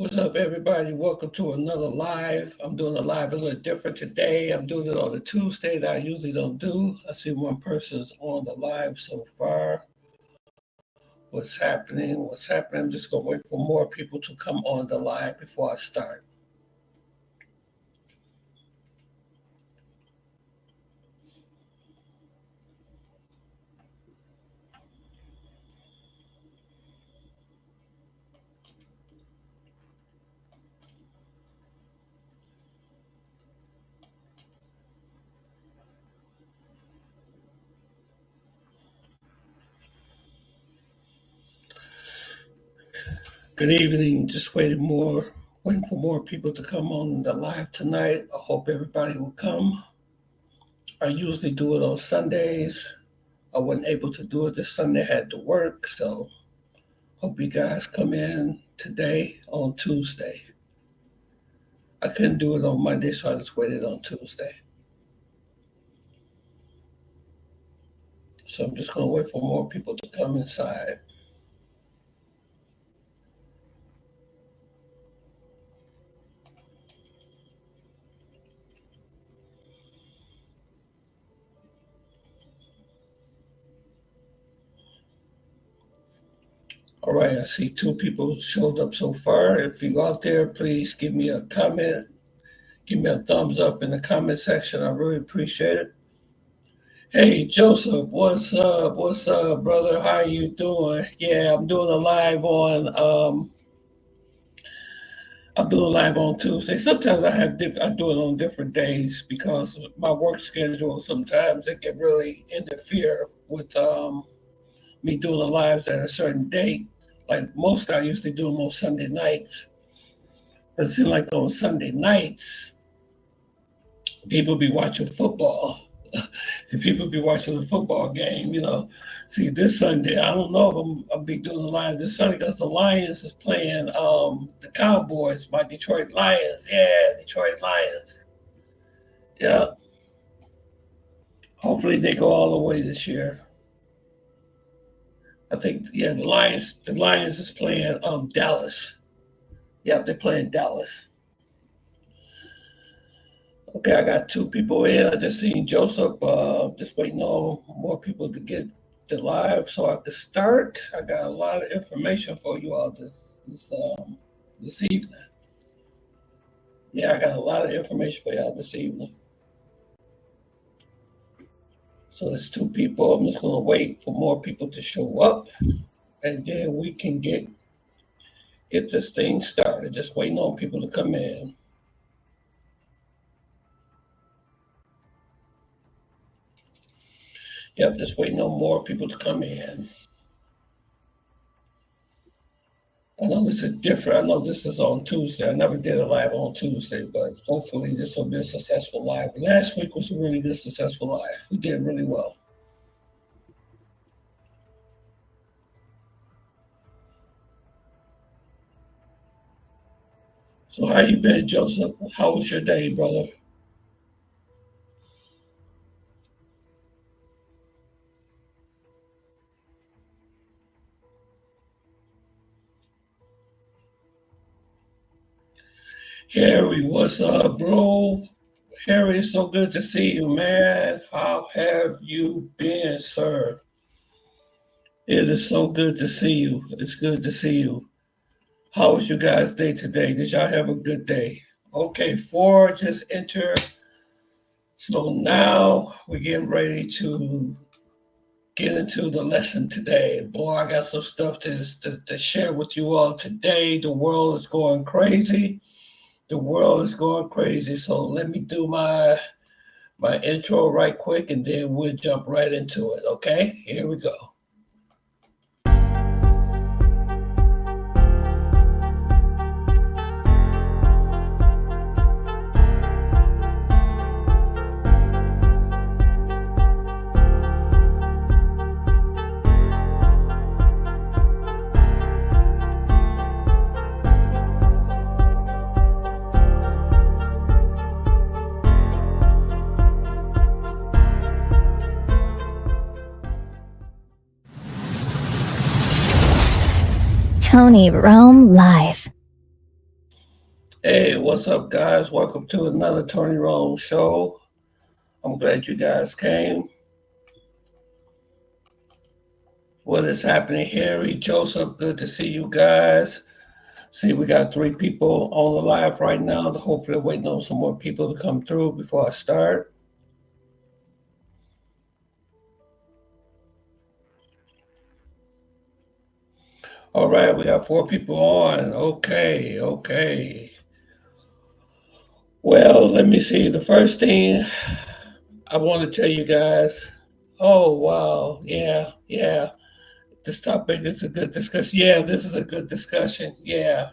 What's up, everybody? Welcome to another live. I'm doing a live a little different today. I'm doing it on a Tuesday that I usually don't do. I see one person's on the live so far. What's happening? I'm just going to wait for more people to come on the live before I start. Good evening. Just waiting for more people to come on the live tonight. I hope everybody will come. I usually do it on Sundays. I wasn't able to do it this Sunday. I had to work, so hope you guys come in today on Tuesday. I couldn't do it on Monday, so I just waited on Tuesday. So I'm just going to wait for more people to come inside. All right, I see 2 people showed up so far. If you're out there, please give me a comment. Give me a thumbs up in the comment section. I really appreciate it. Hey, Joseph, what's up? What's up, brother? How you doing? Yeah, I'm doing a live on Tuesday. Sometimes I do it on different days because my work schedule, sometimes it can really interfere with me doing the lives at a certain date. Like most, I usually do them on Sunday nights. But it seems like on Sunday nights, people be watching football. And people be watching the football game, See, this Sunday, I don't know if I'll be doing the live this Sunday because the Lions is playing the Cowboys, my Detroit Lions. Yeah, Detroit Lions. Yeah. Hopefully they go all the way this year. I think, the Lions is playing Dallas. Yep, they're playing Dallas. Okay, I got 2 people in. I just seen Joseph. Just waiting on more people to get the live so I can start. I got a lot of information for you all this evening. Yeah, I got a lot of information for y'all this evening. So there's 2 people. I'm just going to wait for more people to show up, and then we can get this thing started. Just waiting on people to come in. Yep, just waiting on more people to come in. I know this is different. I know this is on Tuesday. I never did a live on Tuesday, but hopefully this will be a successful live. Last week was a really good, successful live. We did really well. So how you been, Joseph? How was your day, brother? Harry, what's up, bro? Harry, it's so good to see you, man. How have you been, sir? It is so good to see you. It's good to see you. How was your guys' day today? Did y'all have a good day? Okay, 4 just entered. So now we're getting ready to get into the lesson today. Boy, I got some stuff to share with you all today. The world is going crazy. The world is going crazy. So let me do my intro right quick, and then we'll jump right into it. Okay, here we go. Tony Rome Live. Hey, what's up, guys? Welcome to another Tony Rome show. I'm glad you guys came. What is happening, Harry, Joseph? Good to see you guys. See, we got three people on the live right now. Hopefully, waiting on some more people to come through before I start. All right, we got four people on. Okay. Well, let me see. The first thing I want to tell you guys. Oh, wow. Yeah. This topic is a good discussion. Yeah, this is a good discussion. Yeah.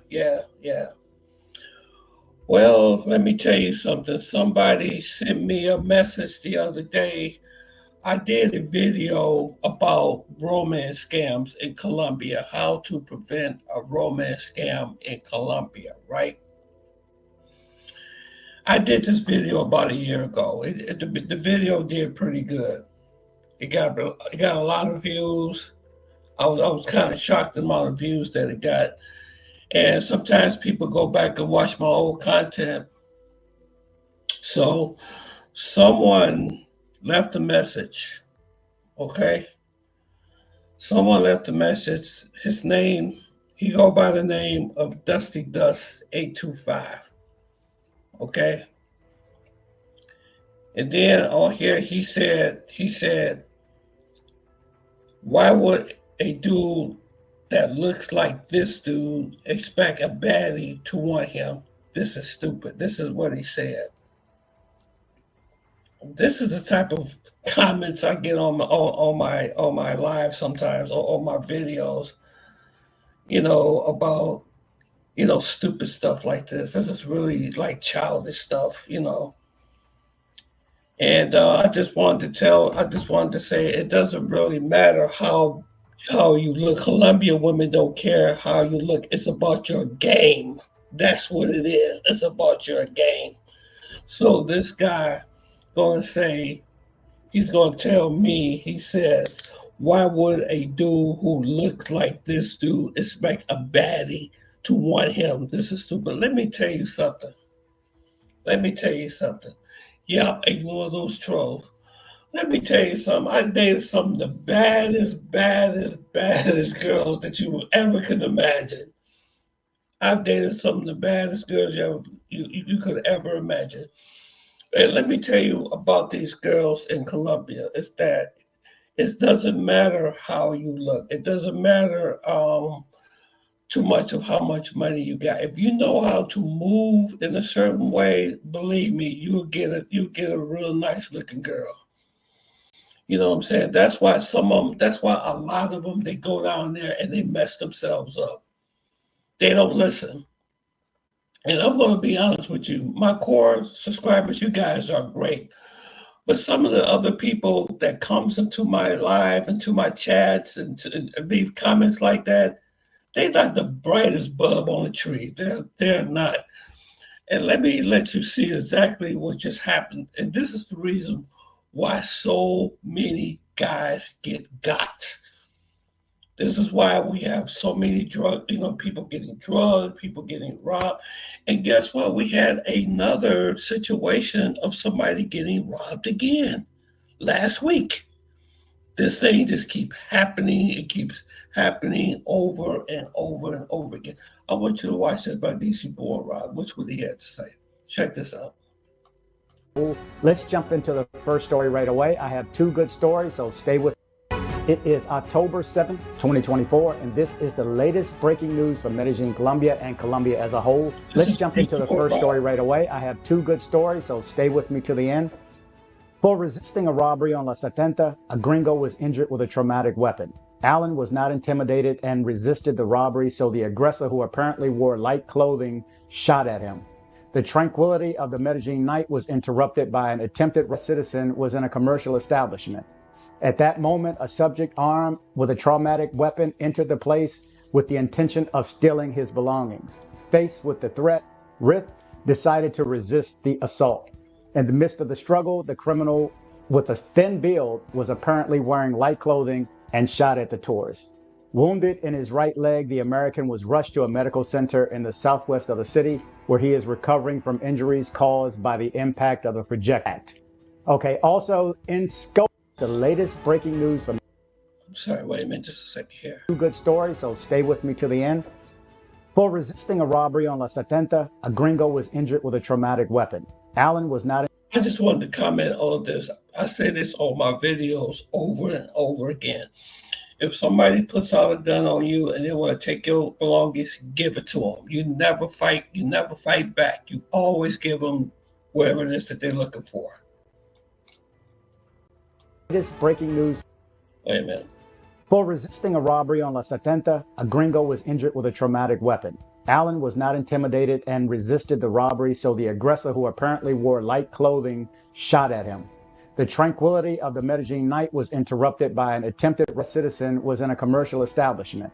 Well, let me tell you something. Somebody sent me a message the other day. I did a video about romance scams in Colombia, how to prevent a romance scam in Colombia, right? I did this video about a year ago. The video did pretty good. It got a lot of views. I was kind of shocked at the amount of views that it got. And sometimes people go back and watch my old content. So someone left a message, okay? Someone left a message. His name, he go by the name of Dusty Dust 825, okay? And then on here he said, why would a dude that looks like this dude expect a baddie to want him? This is stupid. This is what he said. This is the type of comments I get on my live sometimes, or on my videos, about stupid stuff like this. This is really like childish stuff. And I just wanted to say it doesn't really matter how you look. Colombian women don't care how you look. It's about your game. That's what it is. It's about your game. So this guy gonna say, he's gonna tell me, he says, why would a dude who looks like this dude expect a baddie to want him? This is stupid. Let me tell you something. Yeah, ignore those trolls. Let me tell you something. I dated some of the baddest girls that you ever could imagine. I've dated some of the baddest girls you could ever imagine. And let me tell you about these girls in Colombia. It's that it doesn't matter how you look. It doesn't matter too much of how much money you got. If you know how to move in a certain way, believe me, you'll get a real nice looking girl. You know what I'm saying? That's why a lot of them, they go down there and they mess themselves up. They don't listen. And I'm going to be honest with you. My core subscribers, you guys are great. But some of the other people that comes into my live, into my chats, and leave comments like that, they're not the brightest bulb on the tree. They're not. And let me let you see exactly what just happened. And this is the reason why so many guys get got. This is why we have so many people getting drugged, people getting robbed. And guess what? We had another situation of somebody getting robbed again last week. This thing just keeps happening. It keeps happening over and over and over again. I want you to watch this by DC Boy Rob. What's what he had to say? Check this out. Let's jump into the first story right away. I have two good stories, so stay with me. It is October 7th, 2024, and this is the latest breaking news from Medellin, Colombia, and Colombia as a whole. Let's jump into the first story right away. I have two good stories, so stay with me to the end. For resisting a robbery on La Setenta, a gringo was injured with a traumatic weapon. Allen was not intimidated and resisted the robbery, so the aggressor, who apparently wore light clothing, shot at him. The tranquility of the Medellin night was interrupted by an attempted citizen was in a commercial establishment. At that moment, a subject armed with a traumatic weapon entered the place with the intention of stealing his belongings. Faced with the threat, Rith decided to resist the assault. In the midst of the struggle, the criminal with a thin build was apparently wearing light clothing and shot at the tourist. Wounded in his right leg, the American was rushed to a medical center in the southwest of the city, where he is recovering from injuries caused by the impact of the projectile. Okay, also in scope, the latest breaking news from... I'm sorry, wait a minute, just a second here. Two good stories, so stay with me to the end. For resisting a robbery on La Setenta, a gringo was injured with a traumatic weapon. Allen was not... I just wanted to comment on this. I say this on my videos over and over again. If somebody puts out a gun on you and they want to take your belongings, give it to them. You never fight. You never fight back. You always give them whatever it is that they're looking for. This breaking news. Wait a minute. For resisting a robbery on La Setenta, a gringo was injured with a traumatic weapon. Allen was not intimidated and resisted the robbery, so the aggressor, who apparently wore light clothing, shot at him. The tranquility of the Medellin night was interrupted by an attempted citizen was in a commercial establishment.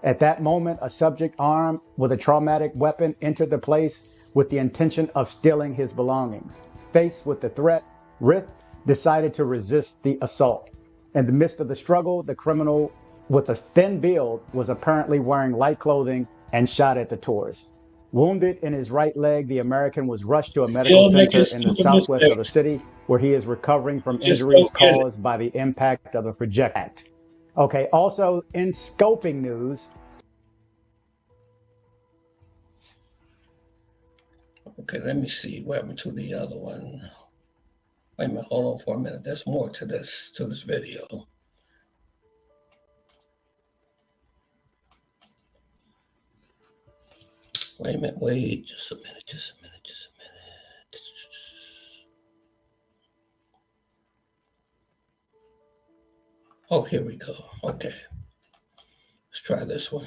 At that moment, a subject armed with a traumatic weapon entered the place with the intention of stealing his belongings. Faced with the threat, Rith decided to resist the assault. In the midst of the struggle, the criminal with a thin build was apparently wearing light clothing and shot at the tourist. Wounded in his right leg, the American was rushed to a medical center in the southwest of the city, where he is recovering from injuries caused by the impact of the projectile. Okay, also in scoping news. Okay, let me see what happened to the other one. Wait a minute, hold on for a minute. There's more to this video. Wait a minute, wait, just a minute. Oh, here we go. Okay. Let's try this one.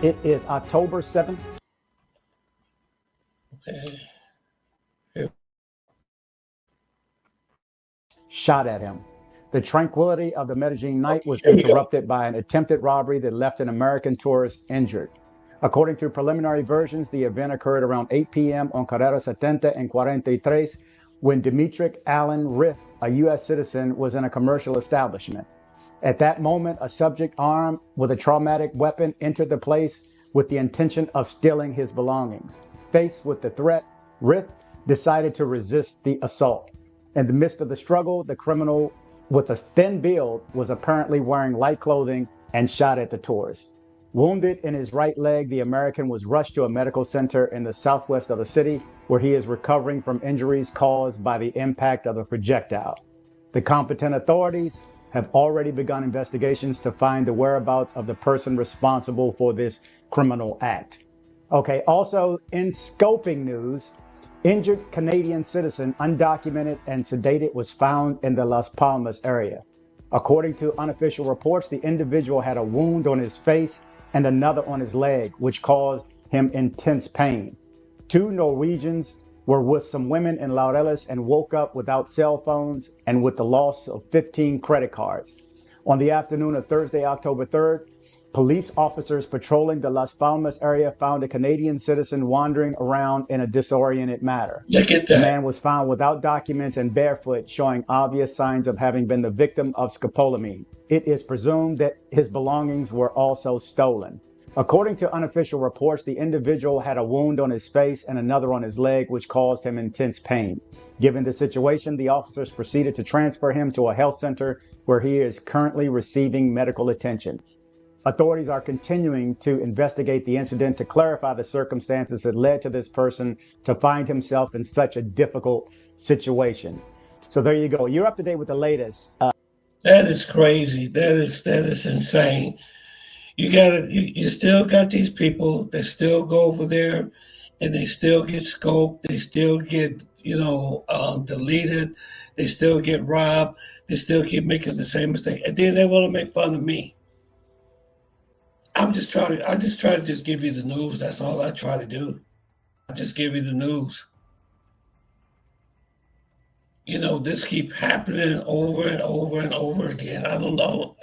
It is October 7th. Okay. Here. Shot at him. The tranquility of the Medellin night was interrupted by an attempted robbery that left an American tourist injured. According to preliminary versions, the event occurred around 8 p.m. on Carrera 70 and 43 when Demetric Allen Rith, a U.S. citizen, was in a commercial establishment. At that moment, a subject armed with a traumatic weapon entered the place with the intention of stealing his belongings. Faced with the threat, Rith decided to resist the assault. In the midst of the struggle, the criminal with a thin build was apparently wearing light clothing and shot at the tourist. Wounded in his right leg, the American was rushed to a medical center in the southwest of the city, where he is recovering from injuries caused by the impact of the projectile. The competent authorities have already begun investigations to find the whereabouts of the person responsible for this criminal act. Okay, also in scoping news, injured Canadian citizen, undocumented and sedated, was found in the Las Palmas area. According to unofficial reports, the individual had a wound on his face and another on his leg, which caused him intense pain. Two Norwegians were with some women in Laureles and woke up without cell phones and with the loss of 15 credit cards. On the afternoon of Thursday, October 3rd, police officers patrolling the Las Palmas area found a Canadian citizen wandering around in a disoriented manner. Look at that. The man was found without documents and barefoot, showing obvious signs of having been the victim of scopolamine. It is presumed that his belongings were also stolen. According to unofficial reports, the individual had a wound on his face and another on his leg, which caused him intense pain. Given the situation, the officers proceeded to transfer him to a health center where he is currently receiving medical attention. Authorities are continuing to investigate the incident to clarify the circumstances that led to this person to find himself in such a difficult situation. So there you go. You're up to date with the latest. That is crazy. That is insane. You still got these people that still go over there and they still get scoped. They still get, deleted. They still get robbed. They still keep making the same mistake. And then they want to make fun of me. I just try to give you the news. That's all I try to do. I just give you the news. This keep happening over and over and over again. I don't know.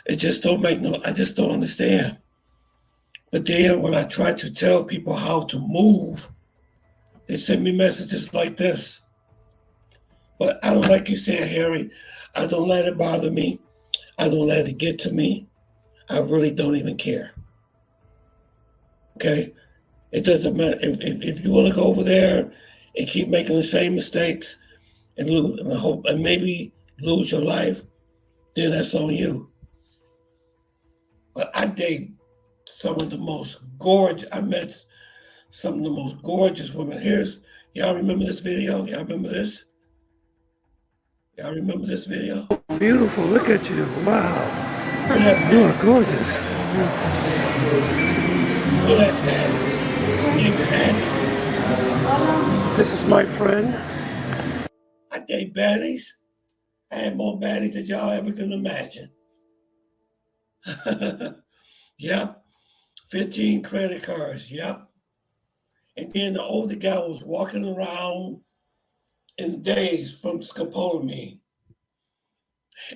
It just don't make no, I just don't understand. But then when I try to tell people how to move, they send me messages like this. But I don't like you said, Harry, I don't let it bother me. I don't let it get to me. I really don't even care. Okay? It doesn't matter. If you want to go over there and keep making the same mistakes and lose and hope and maybe lose your life, then that's on you. But I date some of the most gorgeous. I met some of the most gorgeous women. Y'all remember this video? Y'all remember this? Y'all remember this video? Beautiful. Look at you. Wow. You are gorgeous. Look at that. This is my friend. I date baddies. I had more baddies than y'all ever can imagine. Yep. 15 credit cards. Yep. And then the older guy was walking around in days from scopolamine.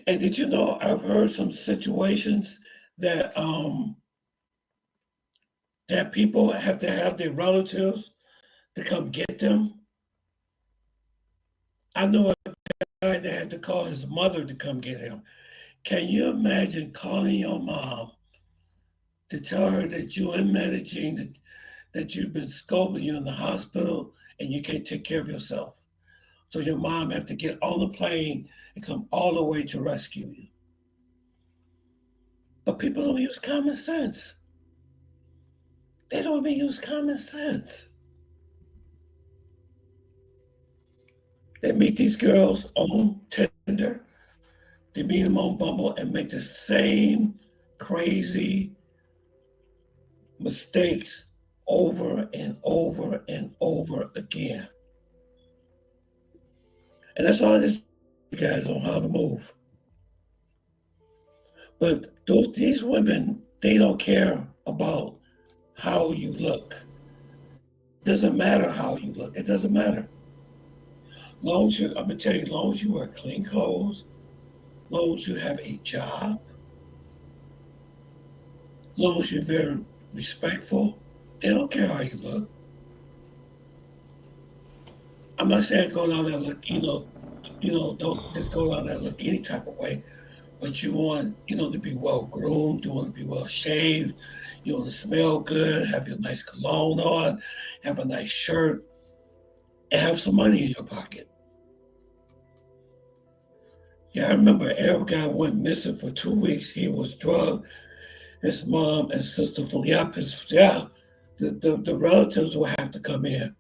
And did you know I've heard some situations that that people have to have their relatives to come get them. I know a guy that had to call his mother to come get him. Can you imagine calling your mom to tell her that you're in Medellin, that you've been scoping, you're in the hospital, and you can't take care of yourself? So your mom have to get on the plane and come all the way to rescue you. But people don't use common sense. They don't even use common sense. They meet these girls on Tinder, they meet them on Bumble and make the same crazy mistakes over and over and over again. And that's all this guys on how to move. But these women, they don't care about how you look. It doesn't matter how you look. It doesn't matter. Long as I'm gonna tell you, long as you wear clean clothes, long as you have a job, long as you're very respectful, they don't care how you look. I'm not saying go down there look, don't just go down there look any type of way, but you want, to be well groomed, you want to be well shaved, you want to smell good, have your nice cologne on, have a nice shirt, and have some money in your pocket. Yeah, I remember Arab guy went missing for 2 weeks. He was drugged. His mom and sister from the relatives will have to come in.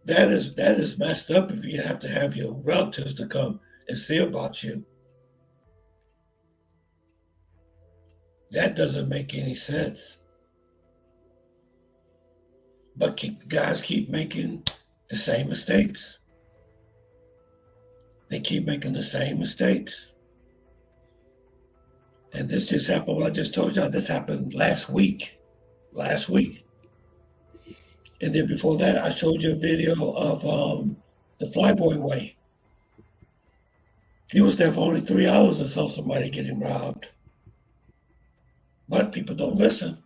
That is messed up if you have to have your relatives to come and see about you. That doesn't make any sense. But guys keep making the same mistakes. They keep making the same mistakes. And this just happened. What I just told y'all, this happened last week. Last week. And then before that, I showed you a video of the Flyboy Way. He was there for only 3 hours and saw somebody getting robbed. But people don't listen.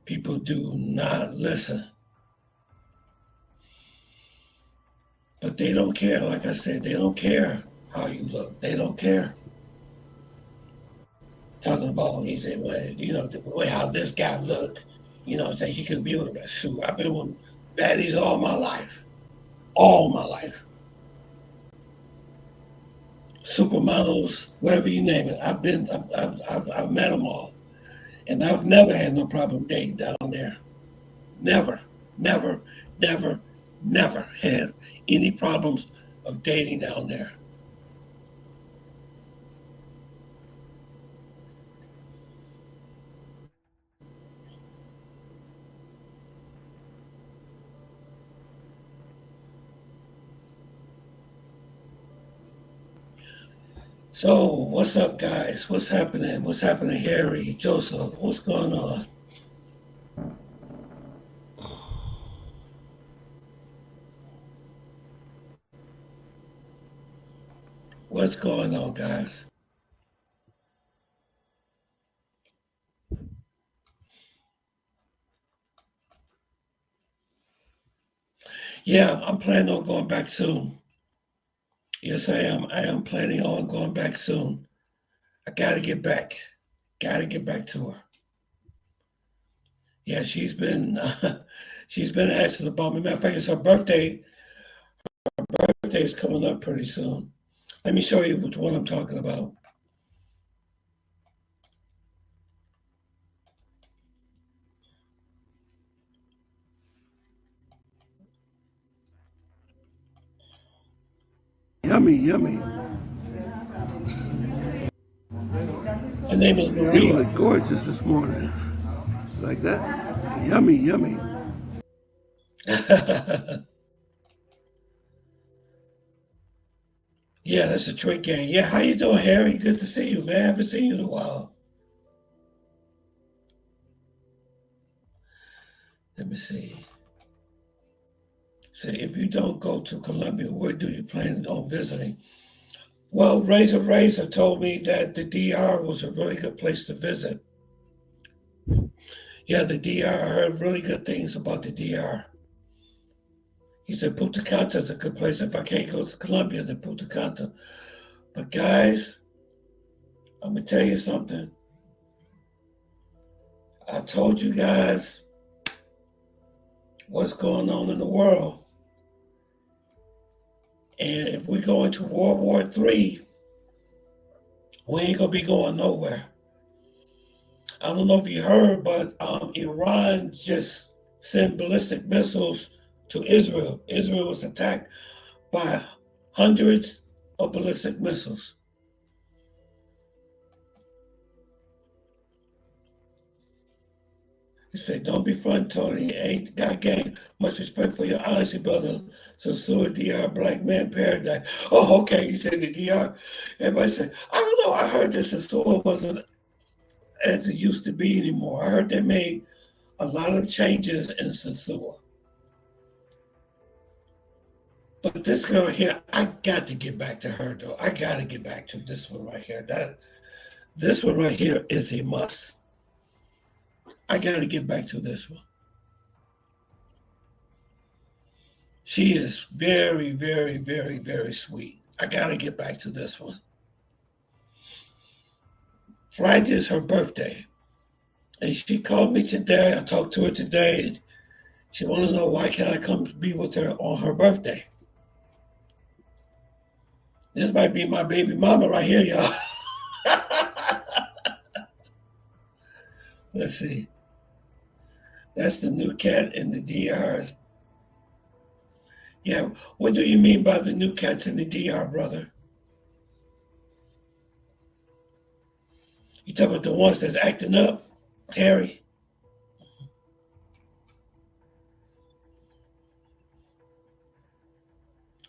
People do not listen. But they don't care. Like I said, they don't care how you look. They don't care. Talking about, he said, well, the way how this guy look, say he could be with a shoot. I've been with baddies all my life. All my life. Supermodels, whatever you name it. I've met them all. And I've never had no problem dating down there. Never, never, never, never had any problems of dating down there. So, what's up, guys? What's happening? What's happening, Harry, Joseph? What's going on? What's going on, guys? Yeah, I'm planning on going back soon. Yes, I am. I am planning on going back soon. I gotta get back. Gotta get back to her. Yeah, she's been asking about me. Matter of fact, it's her birthday. Birthday is coming up pretty soon. Let me show you which one I'm talking about. Yummy, yummy. Her name is Maria. You look gorgeous this morning. Like that? Yummy, yummy. Yeah, that's a trick game. Yeah, how you doing, Harry? Good to see you, man. I haven't seen you in a while. Let me see. Say, if you don't go to Colombia, where do you plan on visiting? Well, Razor told me that the DR was a really good place to visit. Yeah, the DR. I heard really good things about the DR. He said Punta Cana is a good place. If I can't go to Colombia, then Punta Cana. But guys, I'm gonna tell you something. I told you guys what's going on in the world. And if we go into World War III, we ain't gonna be going nowhere. I don't know if you heard, but Iran just sent ballistic missiles to Israel. Israel was attacked by hundreds of ballistic missiles. He said, don't be fun, Tony. Ain't got gained much respect for your honesty, brother. So sue a DR black man paradise. Oh, okay. He said the DR. Everybody said, I don't know. I heard this Sasua wasn't as it used to be anymore. I heard they made a lot of changes in Sasua. But this girl here, I got to get back to her though. I got to get back to this one right here. This one right here is a must. I got to get back to this one. She is very, very, very, very sweet. I got to get back to this one. Friday is her birthday. And she called me today. I talked to her today. She wanted to know why can't I come be with her on her birthday. This might be my baby mama right here, y'all. Let's see. That's the new cat in the DRs. Yeah, what do you mean by the new cats in the DR, brother? You talking about the ones that's acting up, Harry?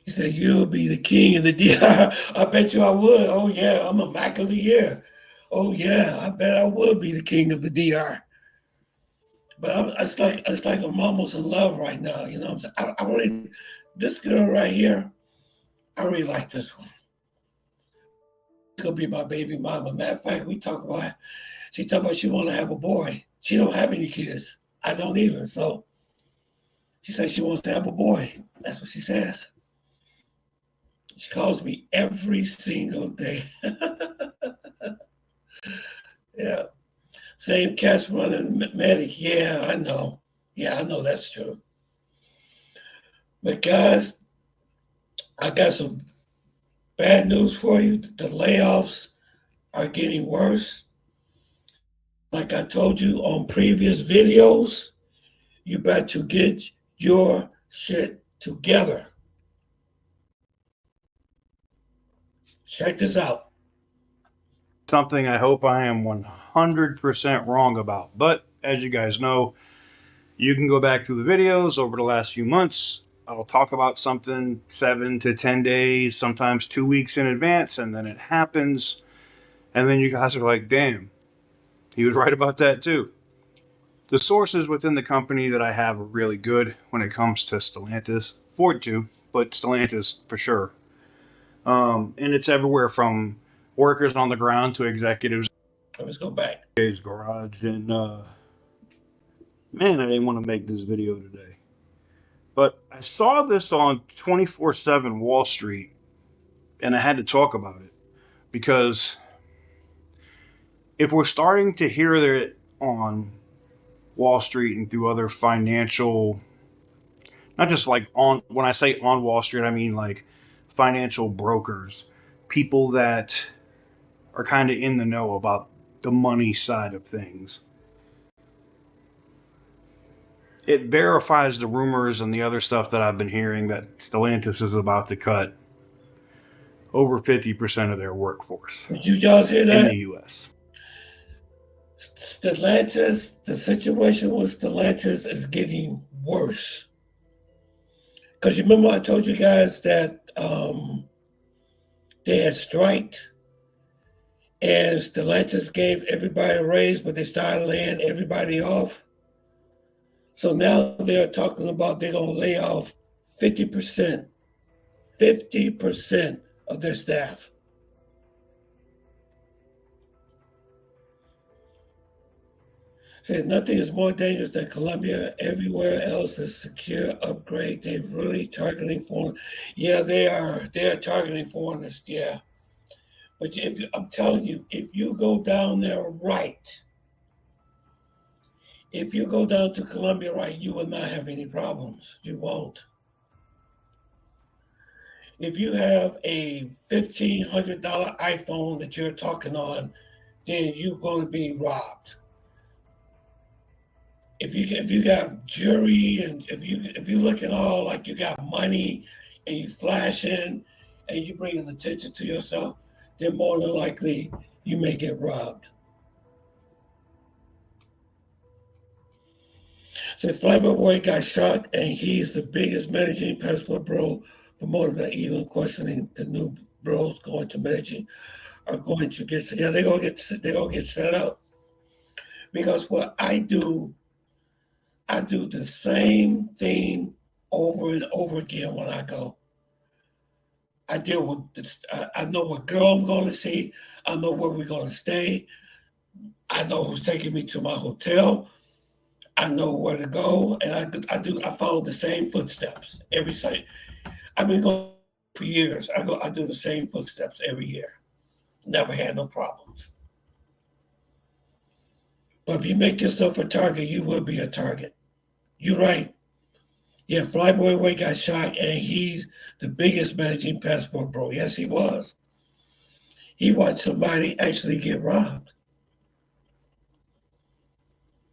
He said, you'll be the king of the DR. I bet you I would. Oh, yeah, I'm a Mac of the year. Oh, yeah, I bet I would be the king of the DR. But it's like I'm almost in love right now. You know what I'm saying? I really, this girl right here, I really like this one. It's going to be my baby mama. Matter of fact, we talk about, she talked about she want to have a boy. She don't have any kids. I don't either. So she says she wants to have a boy. That's what she says. She calls me every single day. Yeah. Same cat's running medic. Yeah, I know. Yeah, I know that's true. But guys, I got some bad news for you. The layoffs are getting worse. Like I told you on previous videos, you better get your shit together. Check this out. Something I hope I am 100% wrong about. But as you guys know, you can go back through the videos over the last few months. I'll talk about something 7 to 10 days, sometimes 2 weeks in advance, and then it happens. And then you guys are like, damn, he was right about that too. The sources within the company that I have are really good when it comes to Stellantis. Ford too, but Stellantis for sure. And it's everywhere from workers on the ground to executives. Let's go back. His garage. And man, I didn't want to make this video today. But I saw this on 24/7 Wall Street, and I had to talk about it because if we're starting to hear it on Wall Street and through other financial, not just like on, when I say on Wall Street, I mean like financial brokers, people that are kind of in the know about the money side of things. It verifies the rumors and the other stuff that I've been hearing that Stellantis is about to cut over 50% of their workforce Did you guys hear in that? the U.S. Stellantis, the situation with Stellantis is getting worse. Because you remember I told you guys that they had striked and Stellantis gave everybody a raise, but they started laying everybody off. So now they're talking about they're going to lay off 50% of their staff. Said nothing is more dangerous than Colombia. Everywhere else is secure upgrade. They're really targeting foreigners. Yeah, they are. They are targeting foreigners. Yeah, but I'm telling you, if you go down there right, if you go down to Colombia right, you will not have any problems. You won't. If you have a $1,500 iPhone that you're talking on, then you're going to be robbed. If you got jewelry and if you looking all like you got money and you flashing and you bringing attention to yourself, then more than likely you may get robbed. So Flyboy Boy got shot and he's the biggest managing passport bro promoter that even questioning the new bros going to Medellin are going to get they're gonna get set up. Because what I do the same thing over and over again when I go. I deal with this, I know what girl I'm going to see. I know where we're going to stay. I know who's taking me to my hotel. I know where to go, and I follow the same footsteps every site. I've been going for years. I do the same footsteps every year. Never had no problems. But if you make yourself a target, you will be a target. You're right. Yeah, Flyboy Way got shot, and he's the biggest managing passport bro. Yes, he was. He watched somebody actually get robbed.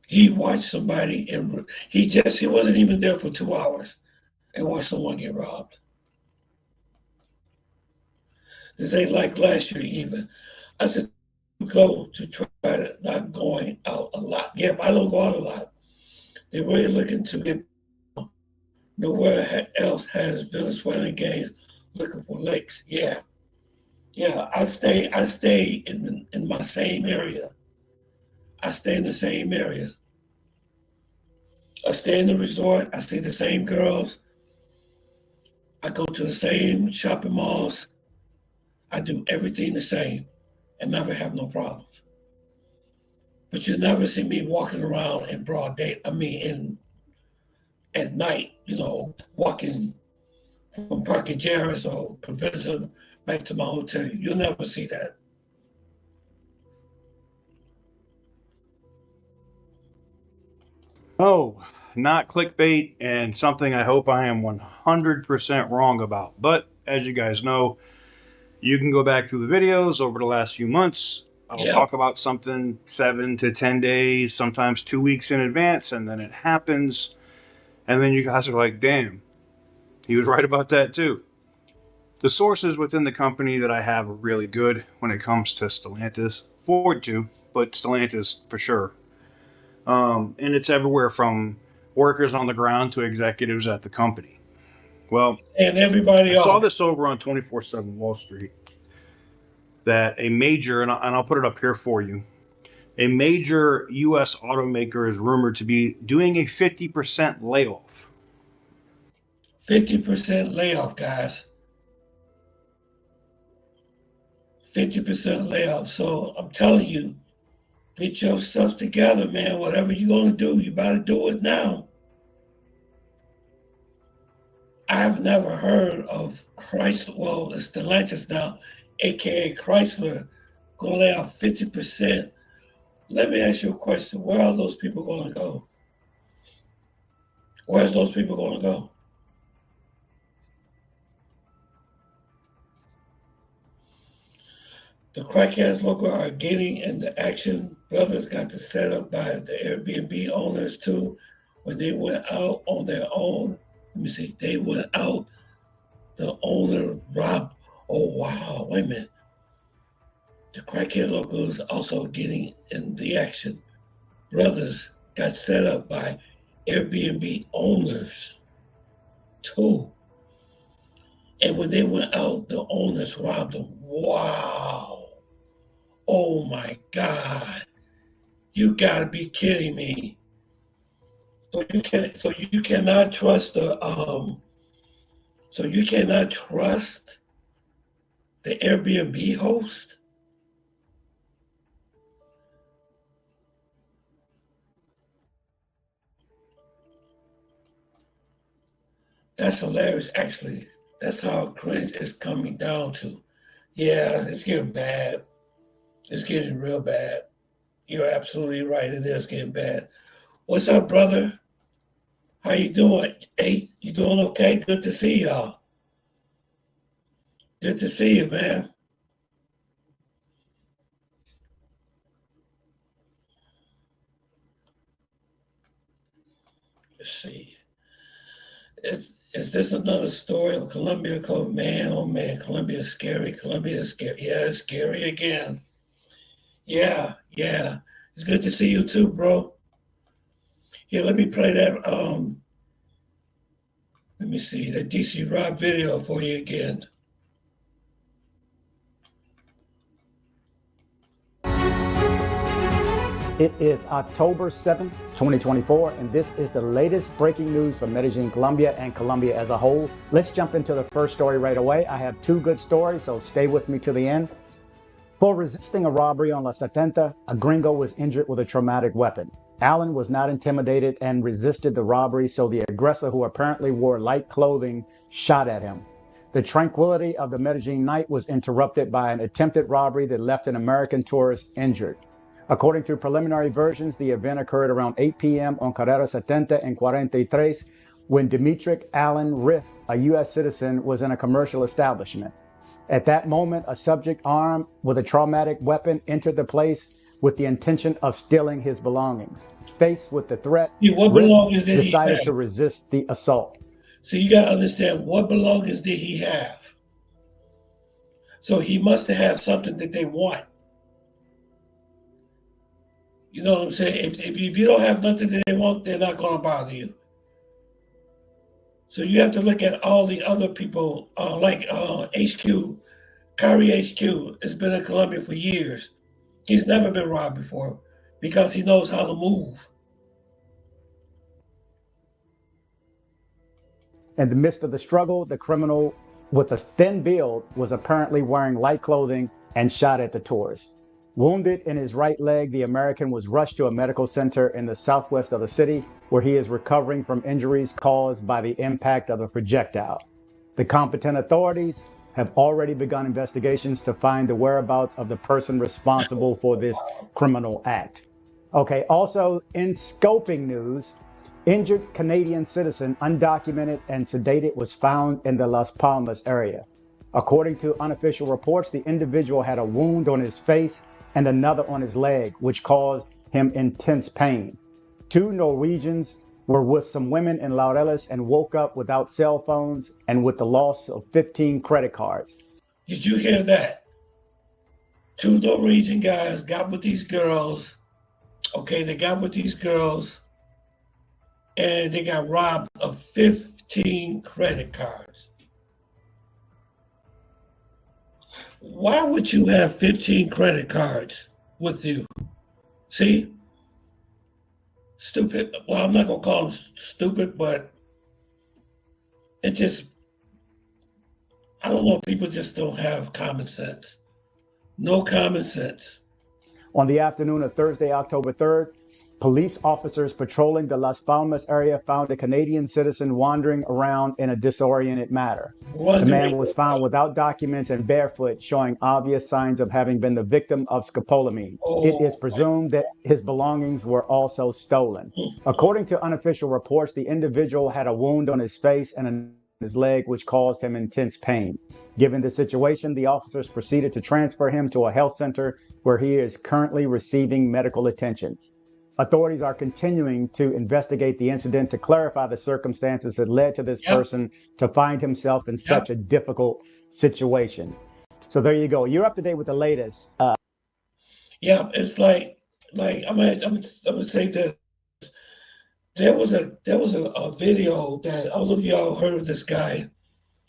He watched somebody, and he wasn't even there for 2 hours, and watched someone get robbed. This ain't like last year even. I said, go to try to not going out a lot. Yeah, I don't go out a lot. They're really looking to get nowhere else has Venezuelan gangs looking for lakes. Yeah. I stay in my same area. I stay in the same area. I stay in the resort. I see the same girls. I go to the same shopping malls. I do everything the same and never have no problems. But you never see me walking around in broad day. At night, walking from Park Jarris or Provision back to my hotel. You'll never see that. Oh, not clickbait, and something I hope I am 100% wrong about. But as you guys know, you can go back through the videos over the last few months. I'll talk about something 7 to 10 days, sometimes 2 weeks in advance, and then it happens. And then you guys are like, damn, he was right about that too. The sources within the company that I have are really good when it comes to Stellantis. Ford too, but Stellantis for sure. And it's everywhere from workers on the ground to executives at the company. Well, and everybody I saw this over on 24/7 Wall Street that a major, and I'll put it up here for you, a major U.S. automaker is rumored to be doing a 50% layoff. 50% layoff, guys. 50% layoff. So I'm telling you, get yourself together, man. Whatever you're going to do, you better do it now. I've never heard of Chrysler. Well, it's Stellantis now, aka Chrysler, going to lay off 50%. Let me ask you a question. Where are those people going to go? Where's those people going to go? The crackheads local are getting into action. Brothers got to set up by the Airbnb owners too. When they went out on their own, let me see, they went out, the owner robbed. Oh wow, wait a minute. The crackhead locals also getting in the action. Brothers got set up by Airbnb owners too. And when they went out, the owners robbed them. Wow. Oh my God. You gotta be kidding me. So you cannot trust the Airbnb host? That's hilarious, actually. That's how cringe is coming down to. Yeah, it's getting bad. It's getting real bad. You're absolutely right. It is getting bad. What's up, brother? How you doing? Hey, you doing okay? Good to see y'all. Good to see you, man. Let's see. Is this another story of Colombia called Man? Oh man, Colombia is scary. Colombia is scary. Yeah, it's scary again. Yeah, yeah. It's good to see you too, bro. Here, let me play that. Let me see that DC Rob video for you again. It is October 7th, 2024, and this is the latest breaking news from Medellin, Colombia, and Colombia as a whole. Let's jump into the first story right away. I have two good stories, so stay with me to the end. For resisting a robbery on La Setenta, a gringo was injured with a traumatic weapon. Allen was not intimidated and resisted the robbery, so the aggressor, who apparently wore light clothing, shot at him. The tranquility of the Medellin night was interrupted by an attempted robbery that left an American tourist injured. According to preliminary versions, the event occurred around 8 p.m. on Carrera 70 and 43 when Demetric Allen Rith, a U.S. citizen, was in a commercial establishment. At that moment, a subject armed with a traumatic weapon entered the place with the intention of stealing his belongings. Faced with the threat, What Rith belongings did he decided have? to resist the assault. So you got to understand, what belongings did he have? So he must have something that they want. You know what I'm saying? If you don't have nothing that they want, they're not going to bother you. So you have to look at all the other people, like HQ, Kyrie HQ has been in Colombia for years. He's never been robbed before because he knows how to move. In the midst of the struggle, the criminal with a thin build was apparently wearing light clothing and shot at the tourist. Wounded in his right leg, the American was rushed to a medical center in the southwest of the city, where he is recovering from injuries caused by the impact of a projectile. The competent authorities have already begun investigations to find the whereabouts of the person responsible for this criminal act. Okay, also in scoping news, injured Canadian citizen, undocumented and sedated, was found in the Las Palmas area. According to unofficial reports, the individual had a wound on his face and another on his leg, which caused him intense pain. Two Norwegians were with some women in Laureles and woke up without cell phones and with the loss of 15 credit cards. Did you hear that? Two Norwegian guys got with these girls. Okay, they got with these girls and they got robbed of 15 credit cards. Why would you have 15 credit cards with you? See? Stupid. Well, I'm not going to call them stupid, but it just, I don't know, people just don't have common sense. No common sense. On the afternoon of Thursday, October 3rd, Police officers patrolling the Las Palmas area found a Canadian citizen wandering around in a disoriented manner. The man was found without documents and barefoot, showing obvious signs of having been the victim of scopolamine. It is presumed that his belongings were also stolen. According to unofficial reports, the individual had a wound on his face and on his leg, which caused him intense pain. Given the situation, the officers proceeded to transfer him to a health center where he is currently receiving medical attention. Authorities are continuing to investigate the incident to clarify the circumstances that led to this person to find himself in such a difficult situation. So there you go. You're up to date with the latest. Yeah, it's like I'm gonna say this. There was a video that I don't know if y'all heard of this guy.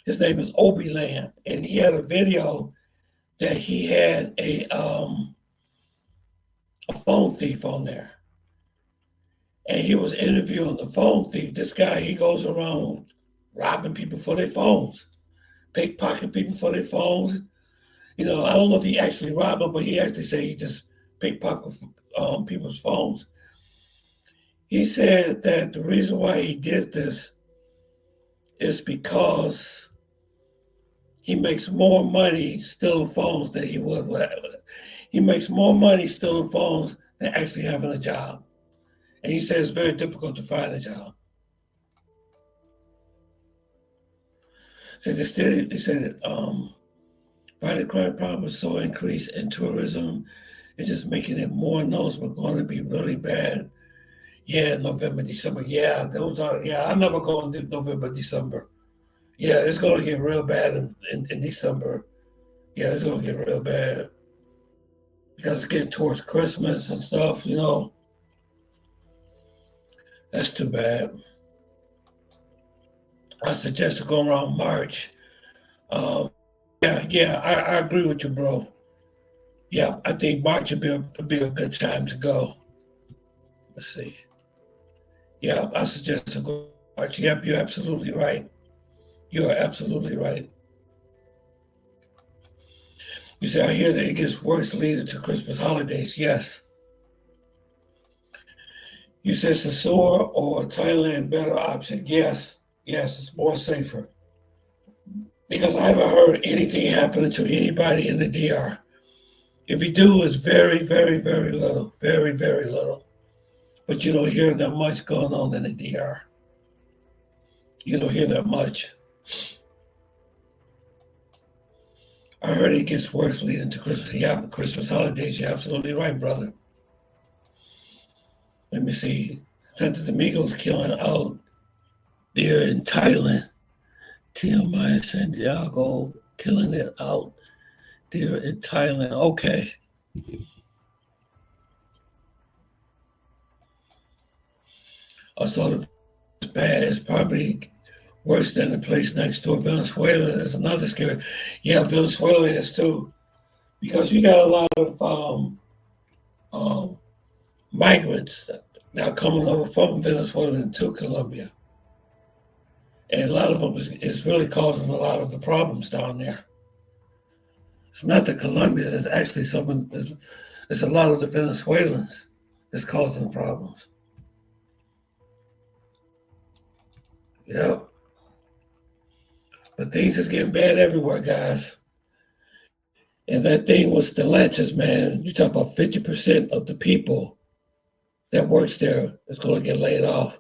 His name is Obi Land, and he had a video that he had a phone thief on there. And he was interviewing the phone thief. This guy, he goes around robbing people for their phones, pickpocketing people for their phones. You know, I don't know if he actually robbed them, but he actually said he just pickpocketed people's phones. He said that the reason why he did this is because he makes more money stealing phones than he would with. He makes more money stealing phones than actually having a job. And he said it's very difficult to find a job. So they said violent crime problem is so increased in tourism, it's just making it more noticeable, going to be really bad. Yeah, November, December. Yeah, those are, I'm never going to November, December. Yeah, it's going to get real bad in December. Yeah, it's going to get real bad. Because it's getting towards Christmas and stuff, you know. That's too bad. I suggest going around March. I agree with you, bro. Yeah, I think March would be a good time to go. Let's see. Yeah, I suggest to go March. Yep, you're absolutely right. You are absolutely right. You say, I hear that it gets worse leading to Christmas holidays. Yes. You said Sasur or Thailand better option. Yes, it's more safer. Because I haven't heard anything happening to anybody in the DR. If you do, it's very, very, very little. Very, very little. But you don't hear that much going on in the DR. You don't hear that much. I heard it gets worse leading to Christmas. Yeah, Christmas holidays. You're absolutely right, brother. Let me see. Santo Domingo's killing out there in Thailand. TMI Santiago killing it out there in Thailand. Okay. I saw it's bad. It's probably worse than the place next door. Venezuela is another scary. Yeah, Venezuela is too. Because you got a lot of migrants now coming over from Venezuela into Colombia. And a lot of them is really causing a lot of the problems down there. It's not the Colombians, it's actually it's a lot of the Venezuelans that's causing problems. Yep. But things is getting bad everywhere, guys. And that thing with Stellantis, man, you talk about 50% of the people that works there is going to get laid off.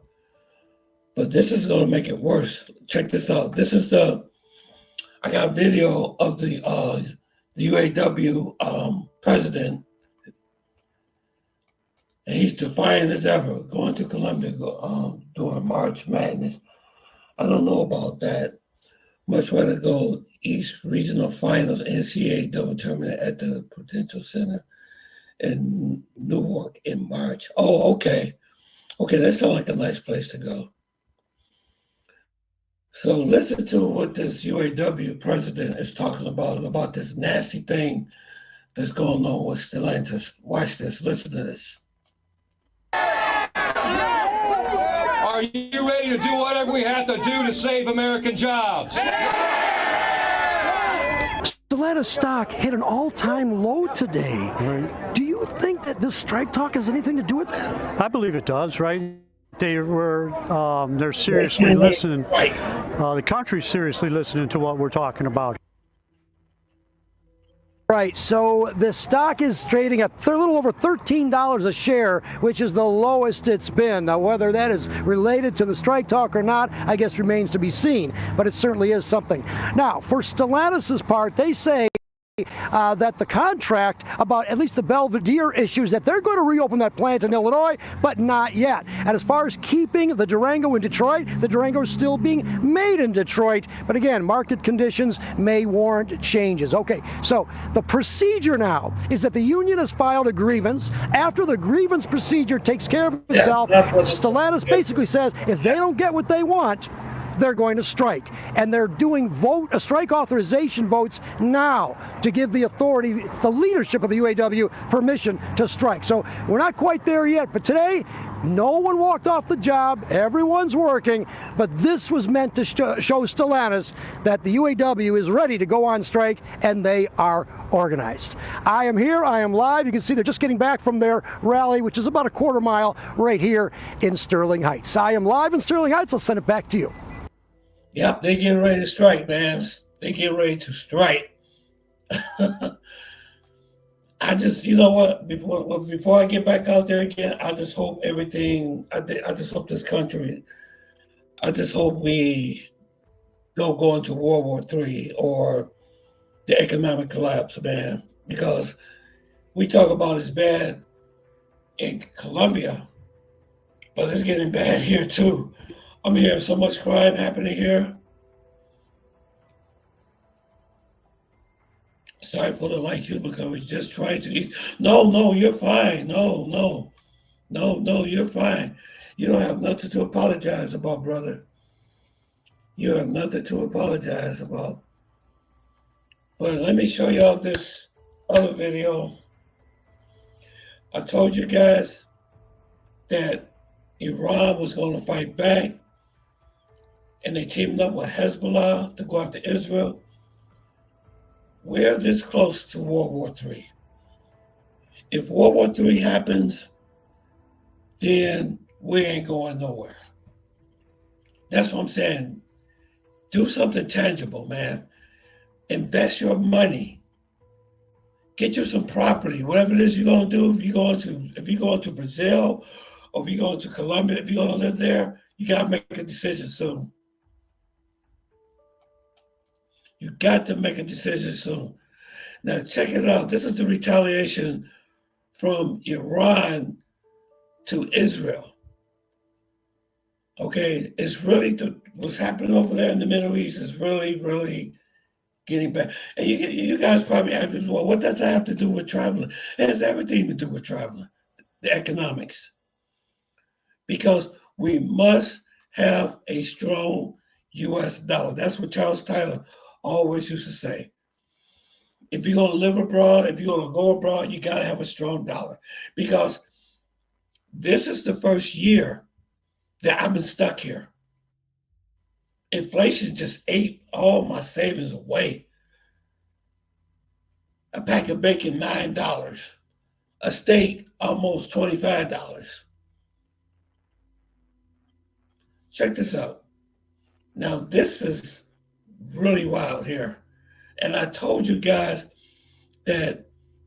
But this is going to make it worse. Check this out. I got a video of the UAW president, and he's defiant as ever, going to Colombia during March Madness. I don't know about that. Much rather go East Regional Finals NCAA double tournament at the Prudential Center in Newark in March. Oh, okay. Okay, that sounds like a nice place to go. So listen to what this UAW president is talking about this nasty thing that's going on with Stellantis. Watch this. Listen to this. Are you ready to do whatever we have to do to save American jobs? Stellantis stock hit an all-time low today. Do you you think that this strike talk has anything to do with that? I believe it does, right? They're seriously listening. The country's seriously listening to what we're talking about. Right, so the stock is trading at a little over $13 a share, which is the lowest it's been. Now, whether that is related to the strike talk or not, I guess remains to be seen, but it certainly is something. Now, for Stellantis' part, they say that the contract about at least the Belvedere issues, that they're going to reopen that plant in Illinois, but not yet. And as far as keeping the Durango in Detroit, the Durango is still being made in Detroit. But again, market conditions may warrant changes. Okay, so the procedure now is that the union has filed a grievance. After the grievance procedure takes care of itself, Stellantis basically says if they don't get what they want, they're going to strike. And they're doing strike authorization votes now to give the authority, the leadership of the UAW, permission to strike. So we're not quite there yet, but today, no one walked off the job. Everyone's working, but this was meant to show Stellantis that the UAW is ready to go on strike, and they are organized. I am here. I am live. You can see they're just getting back from their rally, which is about a quarter mile right here in Sterling Heights. I am live in Sterling Heights. I'll send it back to you. Yep, they getting ready to strike, man. They getting ready to strike. I just, you know what? Before I get back out there again, I just hope everything. I just hope this country. I just hope we don't go into World War III or the economic collapse, man. Because we talk about it's bad in Colombia, but it's getting bad here too. I'm hearing so much crime happening here. Sorry for the light humor coverage. Just trying to eat. No, you're fine. No, you're fine. You don't have nothing to apologize about, brother. You have nothing to apologize about. But let me show y'all this other video. I told you guys that Iran was going to fight back, and they teamed up with Hezbollah to go after Israel. We're this close to World War III. If World War III happens, then we ain't going nowhere. That's what I'm saying. Do something tangible, man. Invest your money. Get you some property, whatever it is you're going to do. If you're going to Brazil, or if you're going to Colombia, if you're going to live there, you got to make a decision soon. You got to make a decision soon. Now, check it out. This is the retaliation from Iran to Israel. Okay, it's really what's happening over there in the Middle East is really, really getting bad. And you guys probably ask me, well, what does that have to do with traveling? It has everything to do with traveling, the economics. Because we must have a strong U.S. dollar. That's what Charles Taylor always used to say. If you're going to live abroad, if you're going to go abroad, you got to have a strong dollar. Because this is the first year that I've been stuck here. Inflation just ate all my savings away. A pack of bacon, $9. A steak, almost $25. Check this out. Now, this is really wild here. And I told you guys that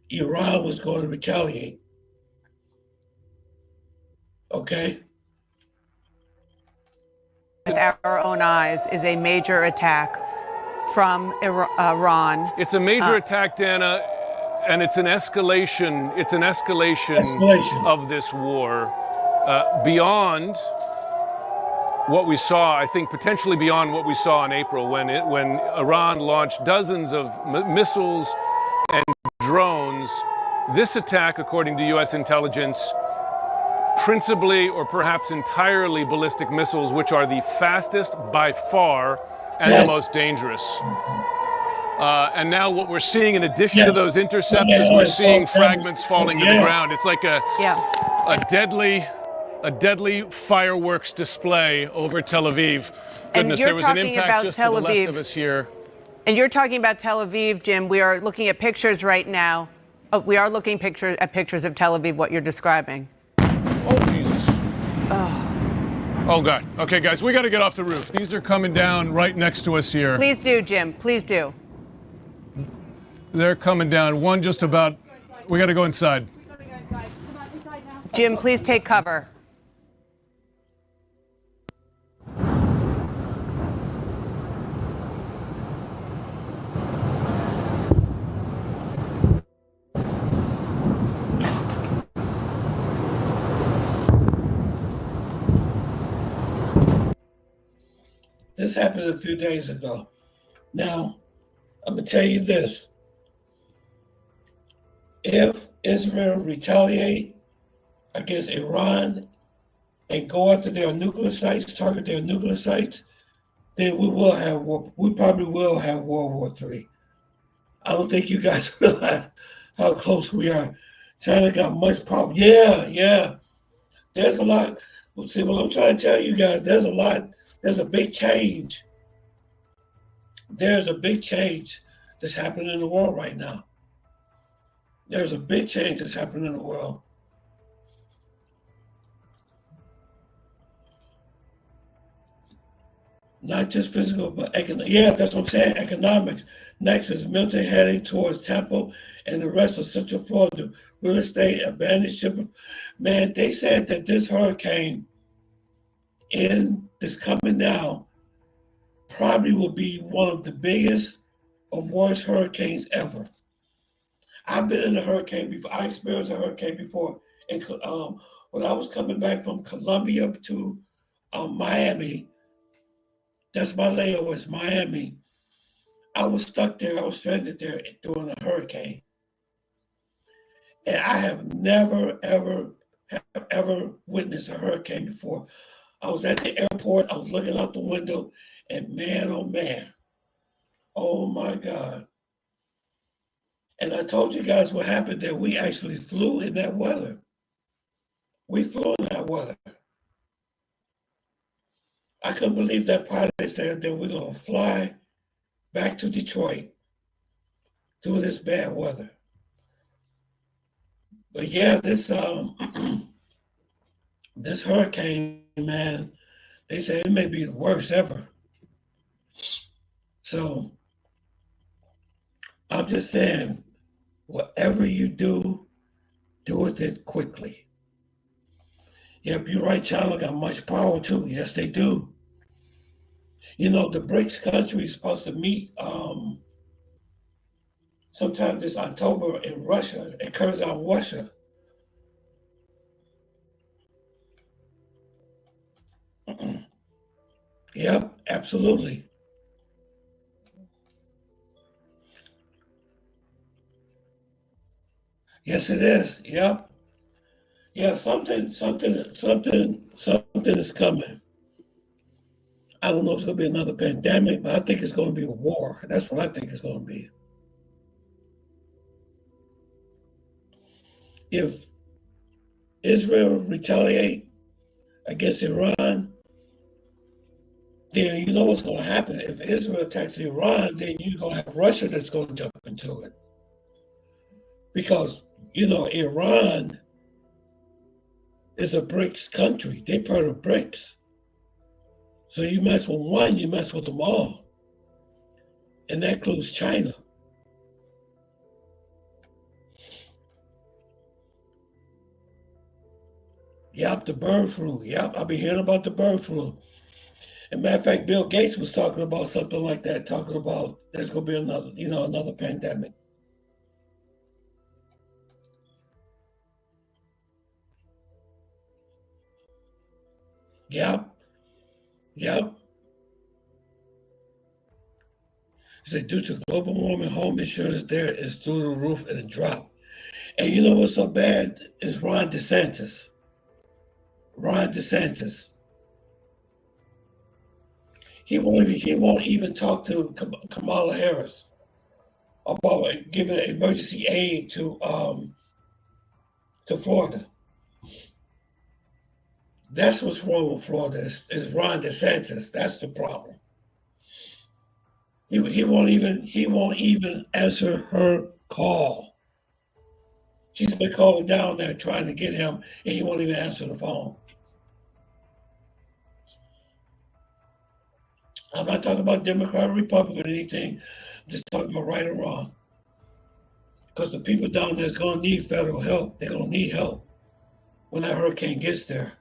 Iran was going to retaliate. Okay? With our own eyes is a major attack from Iran. It's a major attack, Dana, and it's an escalation. It's an escalation of this war beyond what we saw, I think potentially beyond what we saw in April when Iran launched dozens of missiles and drones. This attack, according to U.S. intelligence, principally or perhaps entirely ballistic missiles, which are the fastest by far and the most dangerous. And now what we're seeing in addition to those intercepts is we're seeing fragments falling to the ground. It's like a deadly fireworks display over Tel Aviv. Goodness, there was an impact just to the left of us here. And you're talking about Tel Aviv, Jim. We are looking at pictures right now Oh, we are looking at pictures of Tel Aviv, what you're describing. Oh, Jesus. Oh, God. Okay, guys, we got to get off the roof. These are coming down right next to us here. Please do, Jim. Please do. They're coming down. One just about. We got to go inside. Jim, please take cover. This happened a few days ago. Now, I'm going to tell you this. If Israel retaliate against Iran and go after their nuclear sites, target their nuclear sites, then we probably will have World War III. I don't think you guys realize how close we are. China got much power. Yeah. There's a lot. See, what I'm trying to tell you guys, there's a lot. There's a big change. There's a big change that's happening in the world right now. There's a big change that's happening in the world. Not just physical, but economic. Yeah, that's what I'm saying, economics. Next is military heading towards Tampa and the rest of Central Florida. Real estate, abandoned shipping. Man, they said that this hurricane that's coming now probably will be one of the biggest or worst hurricanes ever. I've been in a hurricane before. I experienced a hurricane before. And when I was coming back from Colombia to Miami, that's my layover, is Miami. I was stuck there. I was stranded there during a hurricane. And I have never, ever witnessed a hurricane before. I was at the airport. I was looking out the window, and man, oh my God. And I told you guys what happened there. We actually flew in that weather. We flew in that weather. I couldn't believe that pilot said that we're going to fly back to Detroit through this bad weather. But yeah, this this hurricane, man, they say it may be the worst ever. So I'm just saying, whatever you do with it quickly. Yep, you're right, China got much power too. Yes, they do. You know, the BRICS countries is supposed to meet sometime this October in Russia, in Kyrgyzstan, Russia. Yep, absolutely. Yes, it is. Yep. Yeah, something is coming. I don't know if it's going to be another pandemic, but I think it's going to be a war. That's what I think it's going to be. If Israel retaliate against Iran, then you know what's going to happen. If Israel attacks Iran, then you're going to have Russia that's going to jump into it. Because, you know, Iran is a BRICS country. They're part of BRICS. So you mess with one, you mess with them all. And that includes China. Yep, the bird flu. Yep, I've been hearing about the bird flu. As a matter of fact, Bill Gates was talking about something like that, talking about there's going to be another pandemic. Yep. He said, due to global warming, home insurance there is through the roof and it dropped. And you know what's so bad is Ron DeSantis. He won't even talk to Kamala Harris about giving emergency aid to Florida. That's what's wrong with Florida is Ron DeSantis. That's the problem. He won't even answer her call. She's been calling down there trying to get him, and he won't even answer the phone. I'm not talking about Democrat or Republican or anything. I'm just talking about right or wrong. Because the people down there is going to need federal help. They're going to need help when that hurricane gets there.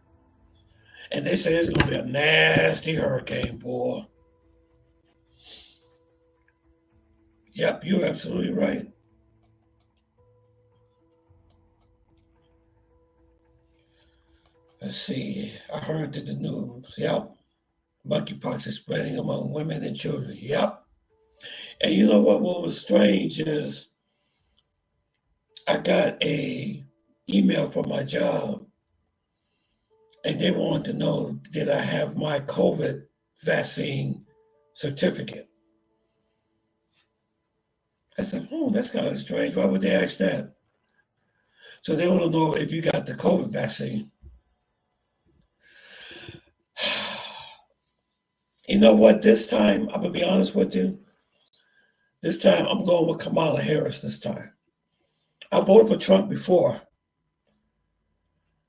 And they say it's going to be a nasty hurricane, boy. Yep, you're absolutely right. Let's see. I heard that the news. Yep. Monkeypox is spreading among women and children. Yep. And you know what was strange is I got a email from my job, and they wanted to know, did I have my COVID vaccine certificate? I said, that's kind of strange. Why would they ask that? So they want to know if you got the COVID vaccine. You know what? This time, I'm going to be honest with you. This time, I'm going with Kamala Harris this time. I voted for Trump before.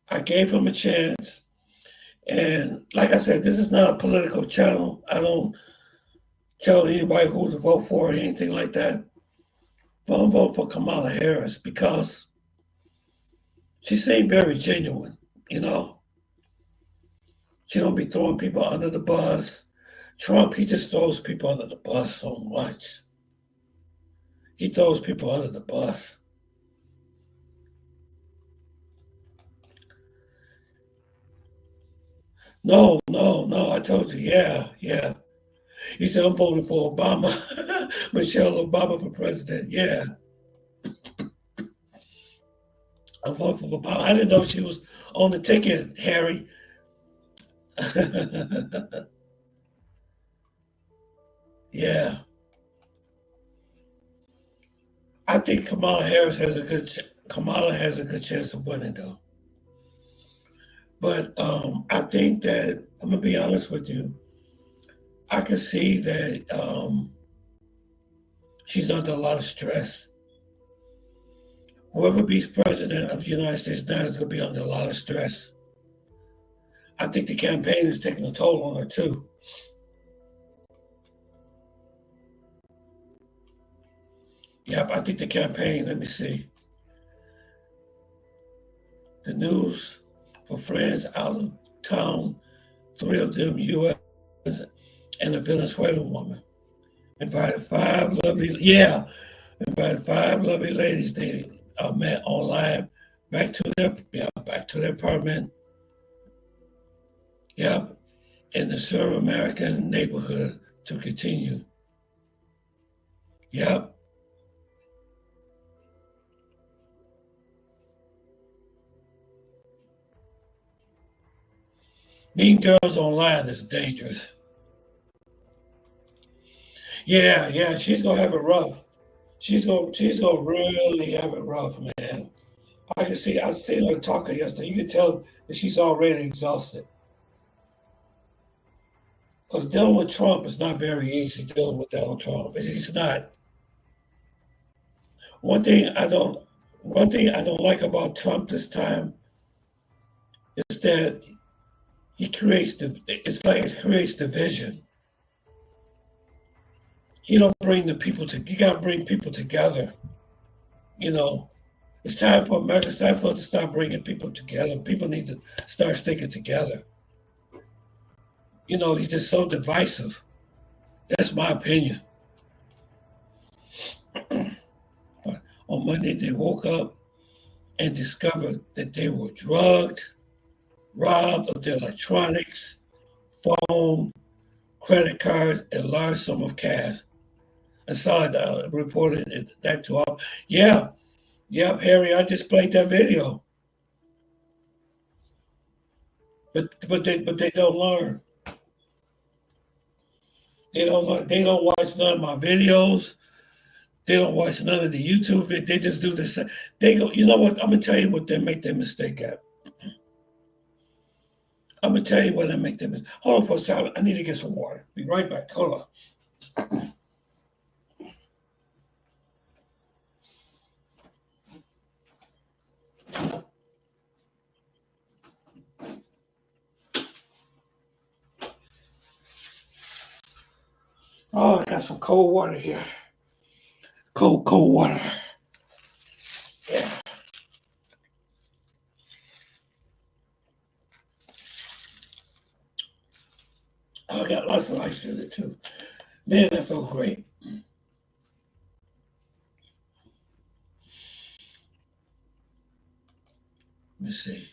I gave him a chance. And like I said, this is not a political channel. I don't tell anybody who to vote for or anything like that. But I'm voting for Kamala Harris because she seemed very genuine, you know. She don't be throwing people under the bus. Trump, he just throws people under the bus so much. He throws people under the bus. No, I told you, yeah. He said, I'm voting for Obama, Michelle Obama for president, yeah. I'm voting for Obama. I didn't know she was on the ticket, Harry. Yeah. I think Kamala has a good chance of winning, though. But I think that, I'm going to be honest with you, I can see that she's under a lot of stress. Whoever beats president of the United States now is going to be under a lot of stress. I think the campaign is taking a toll on her, too. Yep, I think the campaign, let me see. The news for friends out of town, 3 of them U.S. and a Venezuelan woman. Invited 5 lovely ladies. They met online back to their apartment. Yep, in the South American neighborhood to continue. Yep. Meeting girls online is dangerous. Yeah, she's gonna have it rough. She's gonna really have it rough, man. I've seen her talking yesterday. You can tell that she's already exhausted. Because dealing with Trump is not very easy. Dealing with Donald Trump, it's not. One thing I don't like about Trump this time is that it creates division. You don't bring the people you got to bring people together. You know, it's time for America. It's time for us to start bringing people together. People need to start sticking together. You know, he's just so divisive. That's my opinion. But on Monday, they woke up and discovered that they were drugged, robbed of their electronics, phone, credit cards, and large sum of cash. And saw it reported that to all. Yep, Harry, I just played that video. But they don't learn. They don't learn. They don't watch none of my videos. They don't watch none of the YouTube. They just do this. They go, you know what? I'm gonna tell you what they make their mistake at. I'm gonna tell you what they make their mistake. Hold on for a second. I need to get some water. Be right back. Hold on. Oh, I got some cold water here. Cold water. Yeah. Oh, I got lots of ice in it too. Man, that felt great. Let me see.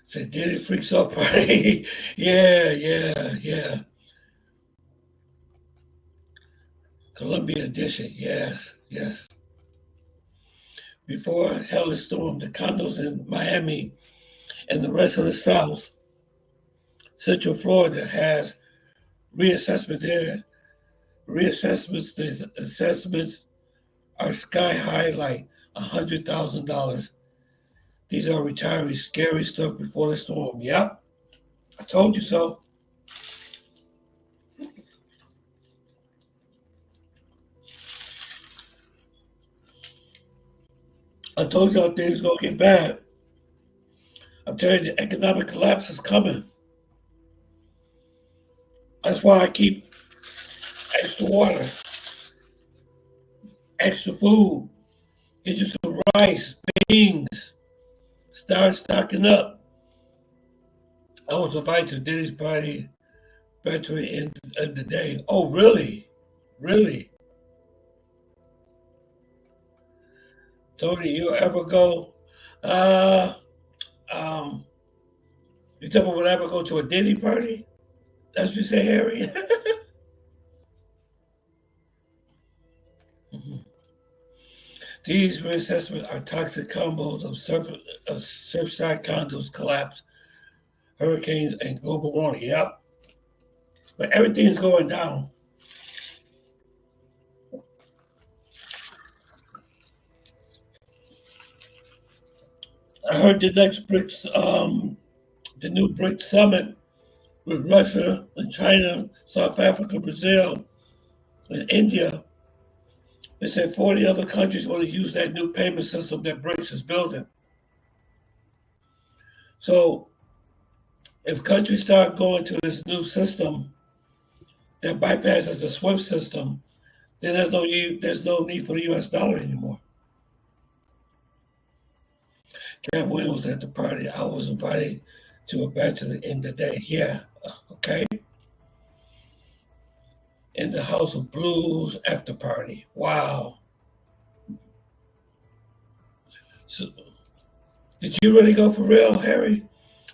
Say, Diddy freaks out party. Yeah. Colombian edition. Yes. Before hell stormed, the condos in Miami and the rest of the South, Central Florida has reassessment there. Reassessments, the assessments are sky high, like $100,000. These are retirees, scary stuff before the storm. Yep, I told you so. I told y'all things gonna get bad. I'm telling you, the economic collapse is coming. That's why I keep extra water, extra food. Get you some rice, beans. Start stocking up. I was invited to Diddy's party battery in the day. Oh, really? Really? Tony, you ever go? You tell me would I ever go to a Diddy party? That's what you say, Harry? These reassessments are toxic combos of surfside condos collapse, hurricanes, and global warming. Yep. But everything's going down. I heard the next BRICS, the new BRICS summit with Russia and China, South Africa, Brazil, and India. They said 40 other countries want to use that new payment system that BRICS is building. So if countries start going to this new system that bypasses the SWIFT system, then there's no need for the US dollar anymore. Cat Williams was at the party. I was invited to a bachelor in the day. Yeah, okay. In the House of Blues after party. Wow. So, did you really go for real, Harry?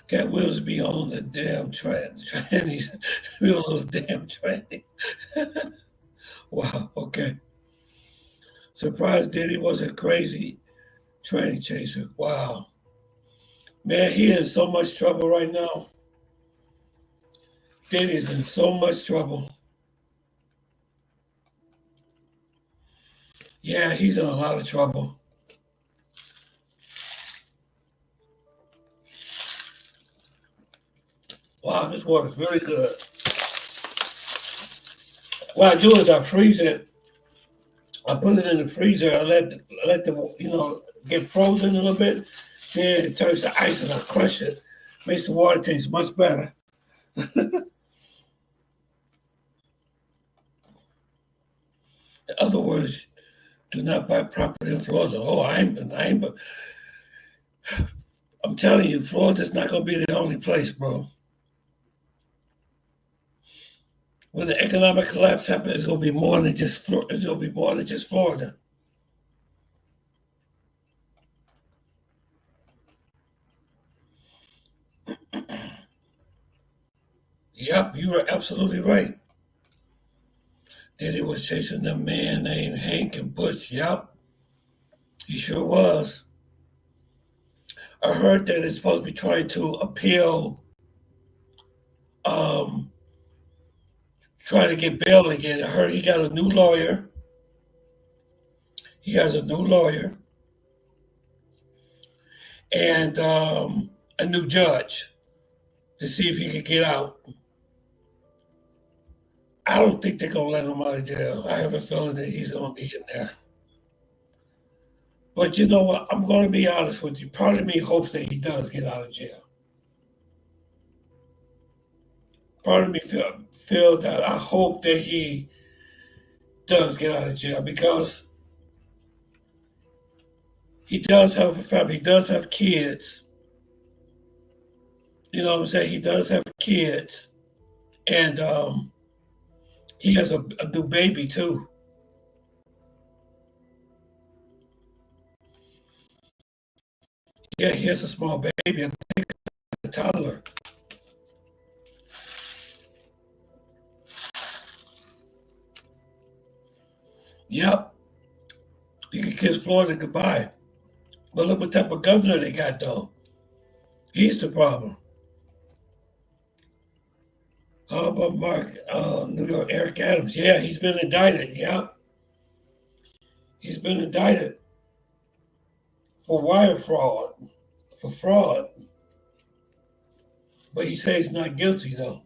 Cat Williams be on the damn trannies. Be on those damn trannies. Wow, okay. Surprised Diddy wasn't crazy tranny chaser. Wow. Man, he in so much trouble right now. Diddy's in so much trouble. Yeah, he's in a lot of trouble. Wow, this water's really good. What I do is I freeze it. I put it in the freezer. I let the get frozen a little bit. Then it turns to ice and I crush it. Makes the water taste much better. In other words, do not buy property in Florida. Oh, I'm telling you, Florida's not going to be the only place, bro. When the economic collapse happens, it's going to be more than just Florida. Yep, you were absolutely right. Diddy was chasing a man named Hank and Butch. Yep, he sure was. I heard that it's supposed to be trying to appeal, trying to get bail again. I heard he got a new lawyer. He has a new lawyer and a new judge to see if he could get out. I don't think they're going to let him out of jail. I have a feeling that he's going to be in there. But you know what? I'm going to be honest with you. Part of me hopes that he does get out of jail. part of me feel that I hope that he does get out of jail because he does have a family. He does have kids. You know what I'm saying? He does have kids, and he has a new baby too. Yeah, he has a small baby, I think a toddler. Yep, you can kiss Florida goodbye. But look what type of governor they got, though. He's the problem. How about New York, Eric Adams? Yeah, he's been indicted. Yep, he's been indicted for wire fraud, for fraud. But he says he's not guilty, though.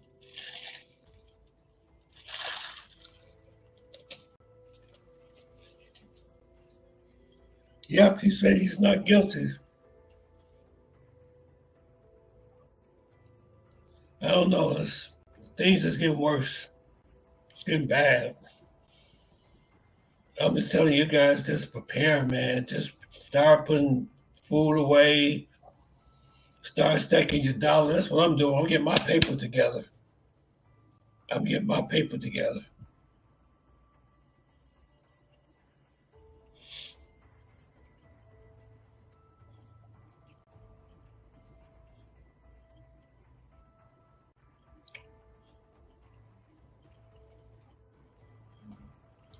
Yep, he said he's not guilty. I don't know. Things is getting worse. It's getting bad. I'm just telling you guys, just prepare, man. Just start putting food away. Start stacking your dollar. That's what I'm doing. I'm getting my paper together.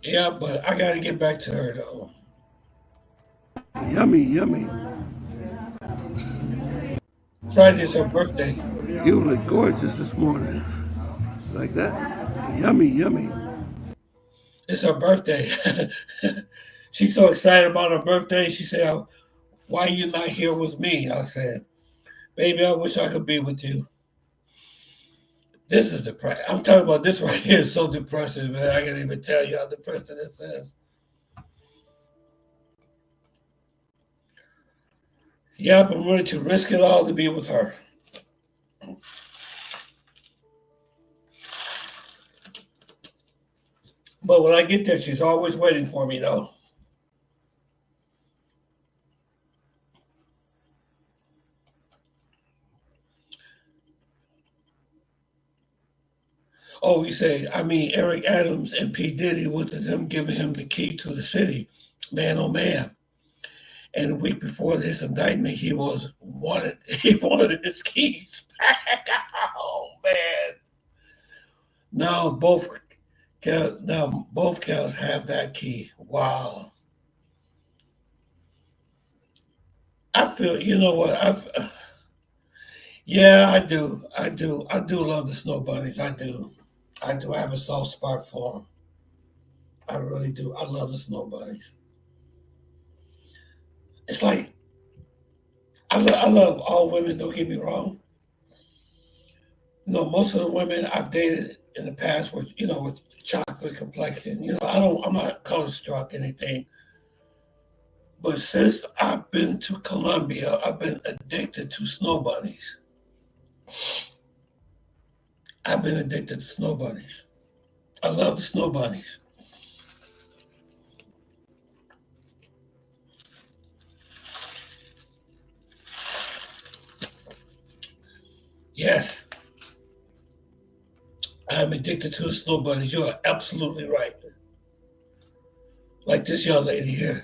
Yeah, but I got to get back to her, though. Yummy, yummy. Friday's her birthday. You look gorgeous this morning. Like that? Yummy, yummy. It's her birthday. She's so excited about her birthday. She said, why are you not here with me? I said, baby, I wish I could be with you. This is depressing. I'm talking about this right here. It's so depressing, man. I can't even tell you how depressing this is. Yep, I'm ready to risk it all to be with her. But when I get there, she's always waiting for me, though. Oh, you say, Eric Adams and P. Diddy with him giving him the key to the city. Man, oh, man. And a week before this indictment, he wanted his keys back. Oh, man. Now both counts have that key. Wow. I feel, you know what? Yeah, I do. I do love the Snow Bunnies. I do. I have a soft spot for them. I really do. I love the Snow Bunnies. It's like, I love all women, don't get me wrong. Most of the women I've dated in the past were, with chocolate complexion. I'm not color struck anything. But since I've been to Colombia, I've been addicted to Snow Bunnies. I've been addicted to Snow Bunnies. I love the Snow Bunnies. Yes. I'm addicted to the Snow Bunnies. You are absolutely right. Like this young lady here.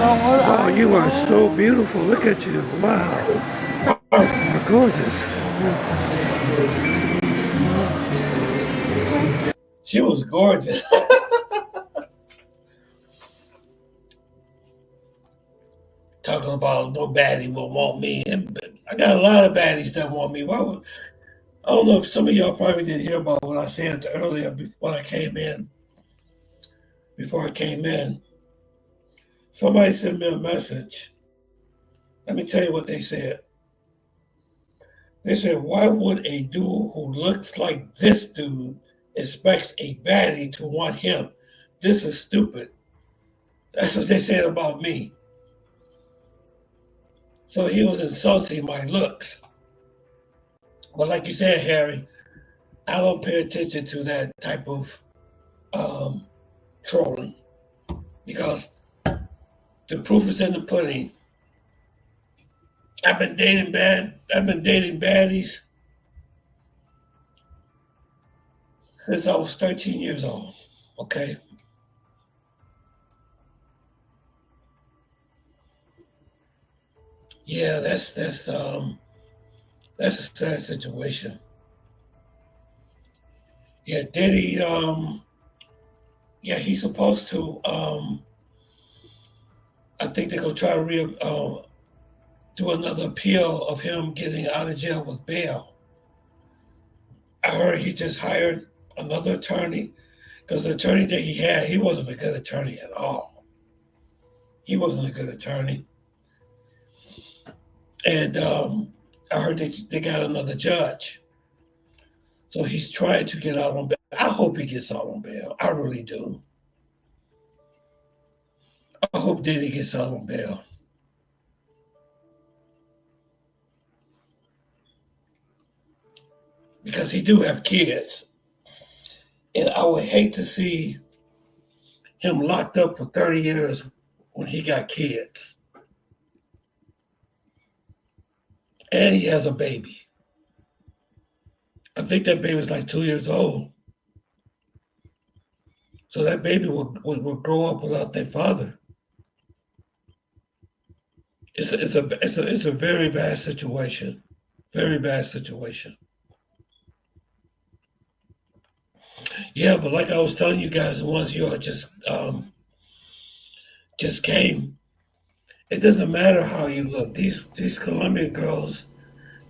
Oh, you are so beautiful. Look at you. Wow. Oh, you're gorgeous. She was gorgeous. Talking about no baddie will want me. And I got a lot of baddies that want me. I don't know if some of y'all probably didn't hear about what I said earlier when I came in. Before I came in, somebody sent me a message. Let me tell you what they said. They said, why would a dude who looks like this dude expects a baddie to want him? This is stupid. That's what they said about me. So he was insulting my looks. But like you said, Harry, I don't pay attention to that type of trolling because the proof is in the pudding. I've been dating baddies since I was 13 years old. Okay. Yeah, that's a sad situation. Yeah, Diddy, yeah, he's supposed to I think they're gonna try to do another appeal of him getting out of jail with bail. I heard he just hired another attorney because the attorney that he had, he wasn't a good attorney at all. He wasn't a good attorney. And I heard they got another judge. So he's trying to get out on bail. I hope he gets out on bail. I really do. I hope Diddy gets out on bail. Because he do have kids. And I would hate to see him locked up for 30 years when he got kids. And he has a baby. I think that baby's like 2 years old. So that baby will grow up without their father. It's a very bad situation. Very bad situation. Yeah, but like I was telling you guys, the ones you all just came, it doesn't matter how you look. These Colombian girls,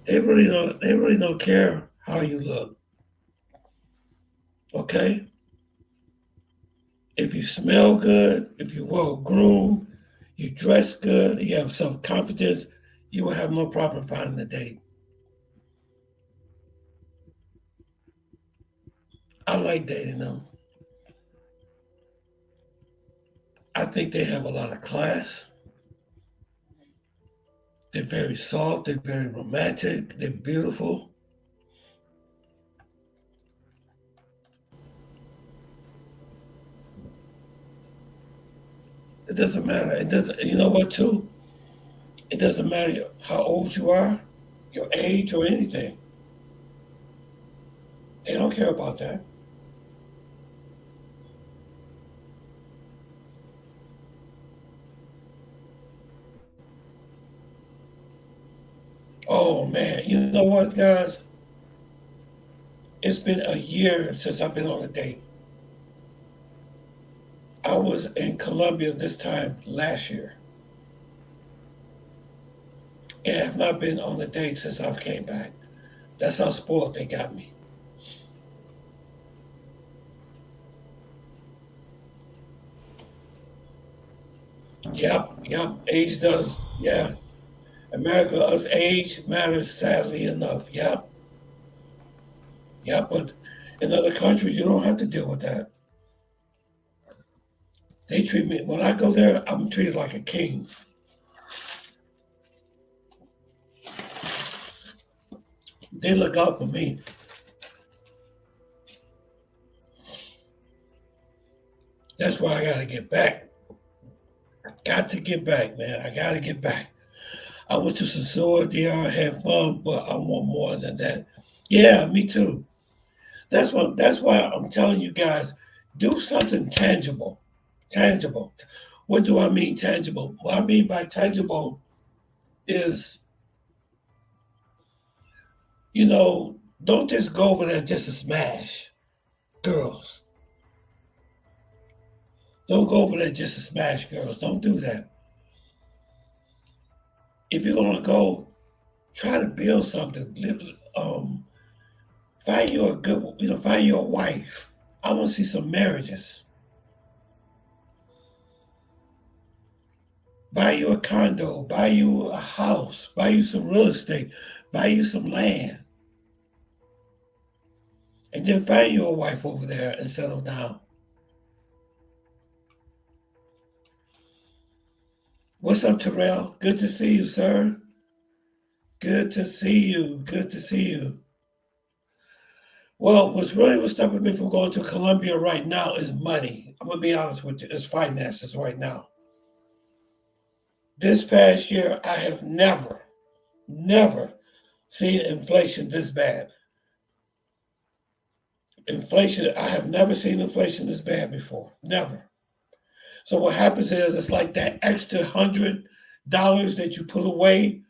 they really don't care how you look. Okay? If you smell good, if you're well groomed, you dress good, you have self-confidence, you will have no problem finding a date. I like dating them. I think they have a lot of class. They're very soft, they're very romantic, they're beautiful. It doesn't matter. It doesn't. You know what? Too. It doesn't matter how old you are, your age, or anything. They don't care about that. Oh man, you know what, guys? It's been a year since I've been on a date. I was in Colombia this time last year. And have not been on a date since I've came back. That's how spoiled they got me. Yep, age does, yeah. America, us age matters sadly enough, yep. Yep, but in other countries, you don't have to deal with that. They treat me, when I go there, I'm treated like a king. They look out for me. That's why I gotta get back. I got to get back, man. I gotta get back. I went to Sensor, DR, had fun, but I want more than that. Yeah, me too. That's why I'm telling you guys, do something tangible. Tangible. What do I mean tangible? What I mean by tangible is, don't just go over there just to smash girls. Don't go over there just to smash girls. Don't do that. If you're gonna go, try to build something. Find you a good, find you a wife. I want to see some marriages. Buy you a condo, buy you a house, buy you some real estate, buy you some land. And then find you a wife over there and settle down. What's up, Terrell? Good to see you, sir. Good to see you. Good to see you. Well, what's stopping me from going to Colombia right now is money. I'm gonna be honest with you. It's finances right now. This past year, I have never seen inflation this bad. Inflation, I have never seen inflation this bad before. Never. So what happens is it's like that extra $100 that you put away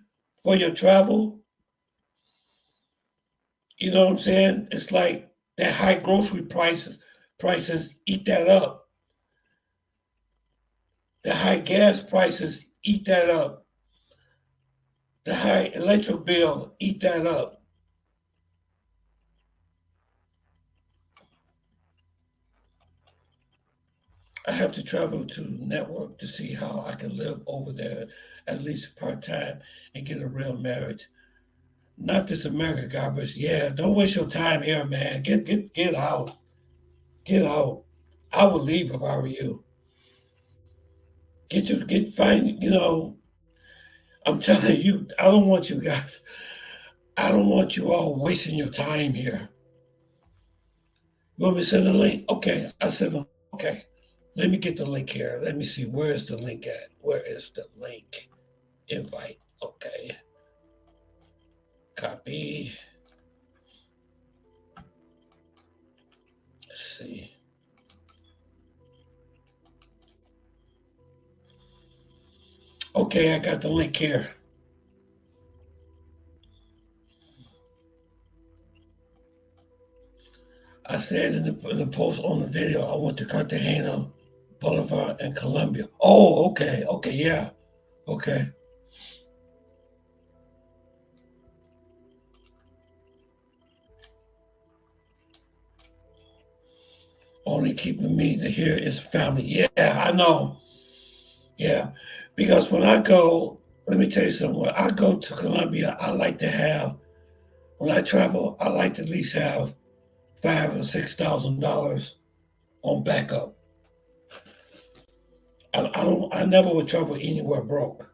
for your travel. You know what I'm saying? It's like that high grocery prices eat that up. The high gas prices eat that up. The high electric bill eat that up. I have to travel to network to see how I can live over there at least part time and get a real marriage. Not this American garbage. Yeah, don't waste your time here, man. Get out. Get out. I would leave if I were you. Find, I'm telling you, I don't want you guys, I don't want you all wasting your time here. You want me to send a link? Okay, I send them. Okay. Let me get the link here. Let me see. Where is the link at? Where is the link? Invite. Okay. Copy. Let's see. Okay, I got the link here. I said in the post on the video, I went to Cartagena, Boulevard, and Colombia. Oh, okay. Okay, yeah. Okay. Only keeping me to here is family. Yeah, I know. Yeah. Because when I go, let me tell you something. When I go to Colombia, I like to have, when I travel, I like to at least have $5,000 or $6,000 on backup. I never would travel anywhere broke.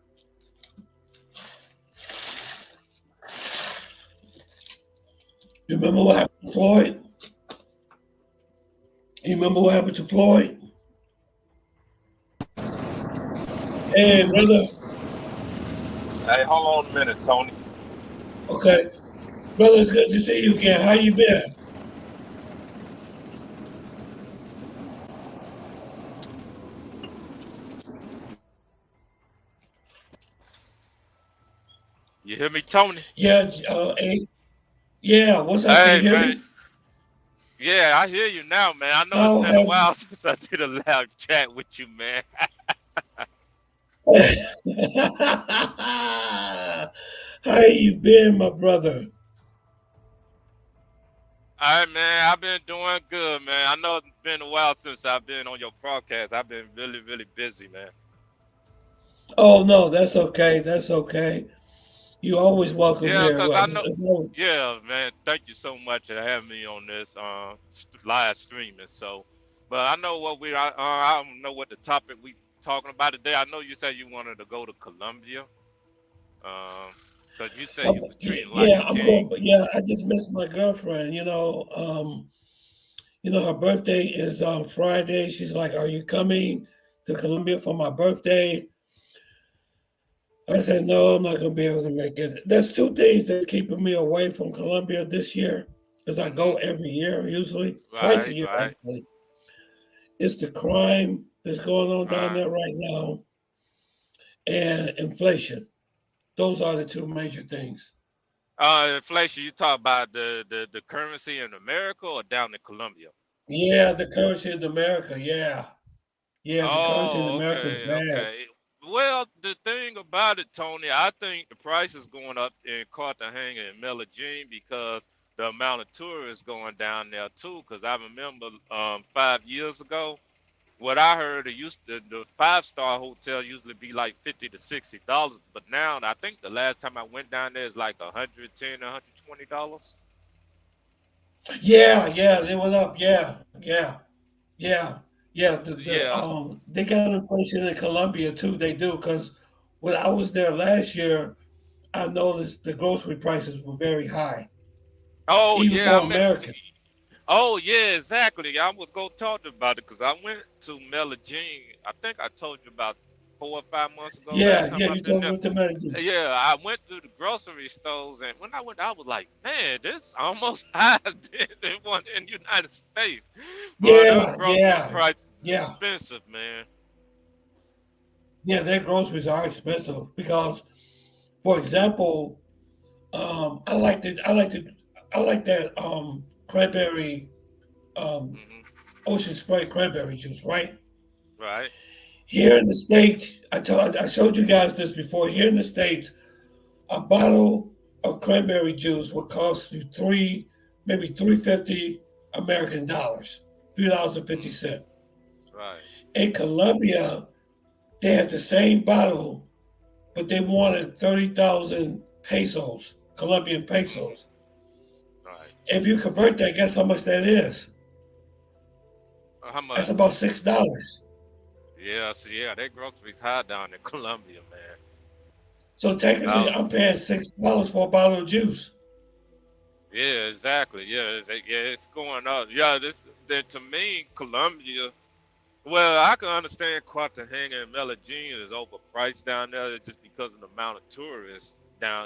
You remember what happened to Floyd? You remember what happened to Floyd? Hey, brother. Hey, hold on a minute, Tony. Okay. Brother, it's good to see you again. How you been? You hear me, Tony? Yeah, hey. Yeah, what's up? Can you Hey, hear man. me? Yeah, I hear you now, man. I know it's How been a have while since I did a live chat with you, man. How you been, my brother? All right, man. I've been doing good, man. I know it's been a while since I've been on your broadcast. I've been really, really busy, man. Oh no, that's okay. That's okay. You always welcome Yeah, here. cause Well, I know. Yeah, man. Thank you so much for having me on this live streaming. So, but I know what I don't know what the topic we talking about today. I know you said you wanted to go to Colombia. Cause you said you was treating like yeah, a I'm king. going. But yeah, I just missed my girlfriend. Her birthday is on Friday. She's like, "Are you coming to Colombia for my birthday?" I said, "No, I'm not going to be able to make it." There's two things that's keeping me away from Colombia this year, because I go Hmm. every year, usually twice a Right, year right, actually. It's the crime that's going on down right. there right now and inflation. Those are the two major things. Inflation. You talk about the currency in America or down in Colombia? Yeah, the currency in America. Yeah. Yeah, the currency in Oh, America is okay, bad. okay. Well, the thing about it, Tony, I think the price is going up in Cartagena and Medellin because the amount of tourists going down there too. Because I remember 5 years ago, what I heard, the 5-star hotel usually be like $50 to $60, but now I think the last time I went down there is like $110 to $120. Yeah, yeah, they went up. Yeah, yeah, yeah, yeah. Yeah. They got inflation in Colombia too. They do because when I was there last year, I noticed the grocery prices were very high, Oh even yeah, for I meant. Americans. Oh yeah, exactly. I was gonna talk about it because I went to Medellin. I think I told you about 4 or 5 months ago. Last Yeah, time yeah, I've you been told there. me to manage it. Yeah, I went to the grocery stores, and when I went, I was like, man, this almost higher than one in the United States. But them Yeah, grocery yeah, prices is yeah, expensive, man. yeah. Their groceries are expensive because, for example, I like that cranberry Hmm. ocean spray cranberry juice, right? Right. Here in the States, I showed you guys this before. Here in the States, a bottle of cranberry juice would cost you maybe $3.50 American dollars, Mm, $3.50. right. In Colombia, they had the same bottle, but they wanted 30,000 pesos, Colombian Hmm. pesos. Right. If you convert that, guess how much that is? How That's much? about $6. Yeah. So yeah, they groceries high down in Colombia, man. So technically, Uh, I'm paying $6 for a bottle of juice. yeah, exactly. Yeah, yeah, it's going up. Yeah, this then to me, Colombia. Well, I can understand Cartagena and Medellin is overpriced down there just because of the amount of tourists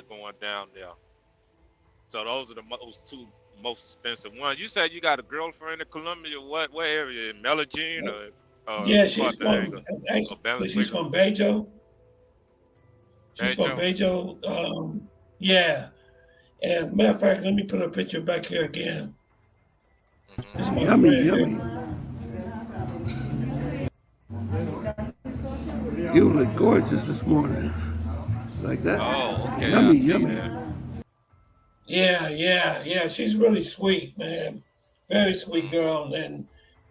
going down there. So those are the most two most expensive ones. You said you got a girlfriend in Colombia. What area? In Medellin or Yeah, she's from Cartagena or actually she's from Bejo. She's from Banjo? Bejo. Yeah. And matter of fact, let me put a picture back here again. This is Hmm. my yummy, friend yummy. Here. You look gorgeous this morning. Like that. Oh, okay, I Yummy, see yummy. that. Yeah, yeah, yeah. She's really sweet, man. Very sweet Hmm. girl. And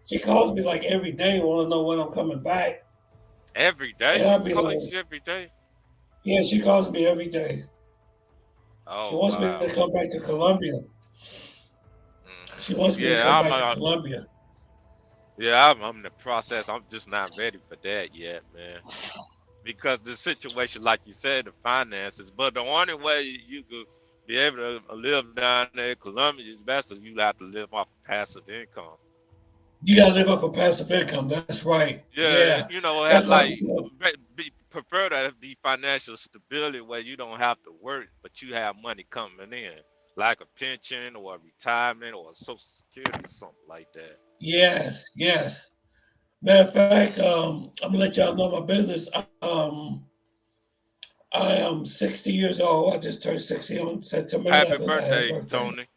she calls me like every day, want to know when I'm coming back. Every day And she I'll be calls like, you every day. yeah, she calls me every day. She Oh wants me to wow. come back to Colombia. Hmm. She wants me to Yeah, come back to Colombia. I'm in the process. I'm just not ready for that yet, man. Because the situation, like you said, the finances. But the only way you could be able to live down there in Colombia is best if you have to live off passive income. You gotta live off a passive income. That's right. Yeah, Yeah. you know, That's have what I'm like doing. prefer to be financial stability where you don't have to work, but you have money coming in, like a pension or a retirement or a social security, something like that. Yes, yes. Matter of fact, I'm gonna let y'all know my business. I am 60 years old. I just turned 60 on September Happy 11th. I had a birthday, birthday. Tony.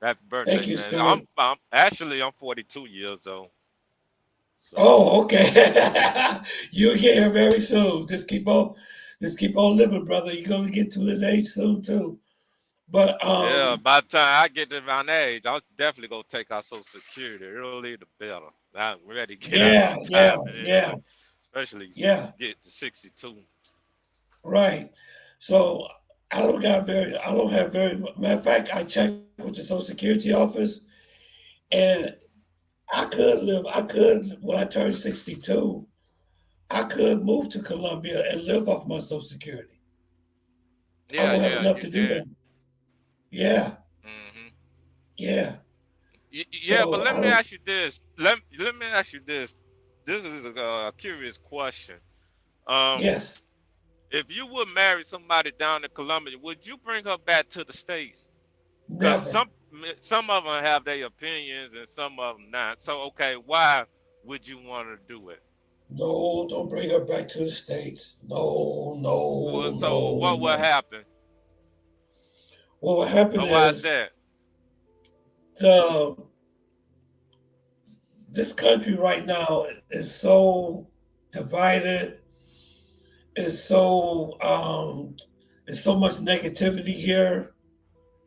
Happy Thank birthday, you, man. sir. I'm actually I'm 42 years old. So Oh, okay. You'll get here very soon. Just keep on living, brother. You're gonna get to this age soon too. But yeah, by the time I get to my age, I'm definitely gonna take our Social Security. Earlier the better. I'm ready to get out of yeah, yeah, retirement yeah, anyway, especially yeah. get to 62. Right. So I don't have very, matter of fact, I checked with the Social Security office and I could, when I turned 62, I could move to Colombia and live off my Social Security. I Yeah, will have yeah, enough you to do can. that. Yeah, Hmm. yeah. Yeah, but So let I me don't, ask you this. Let me ask you this. This is a curious question. Um, yes, if you would marry somebody down in Colombia, would you bring her back to the States? Because never. some of them have their opinions and some of them not. So okay, why would you want to do it? No, don't bring her back to the States. No, Well, no, so no, what will no. happen? What will happen Or why is is that? the this country right now is so divided. It's so there's so much negativity here.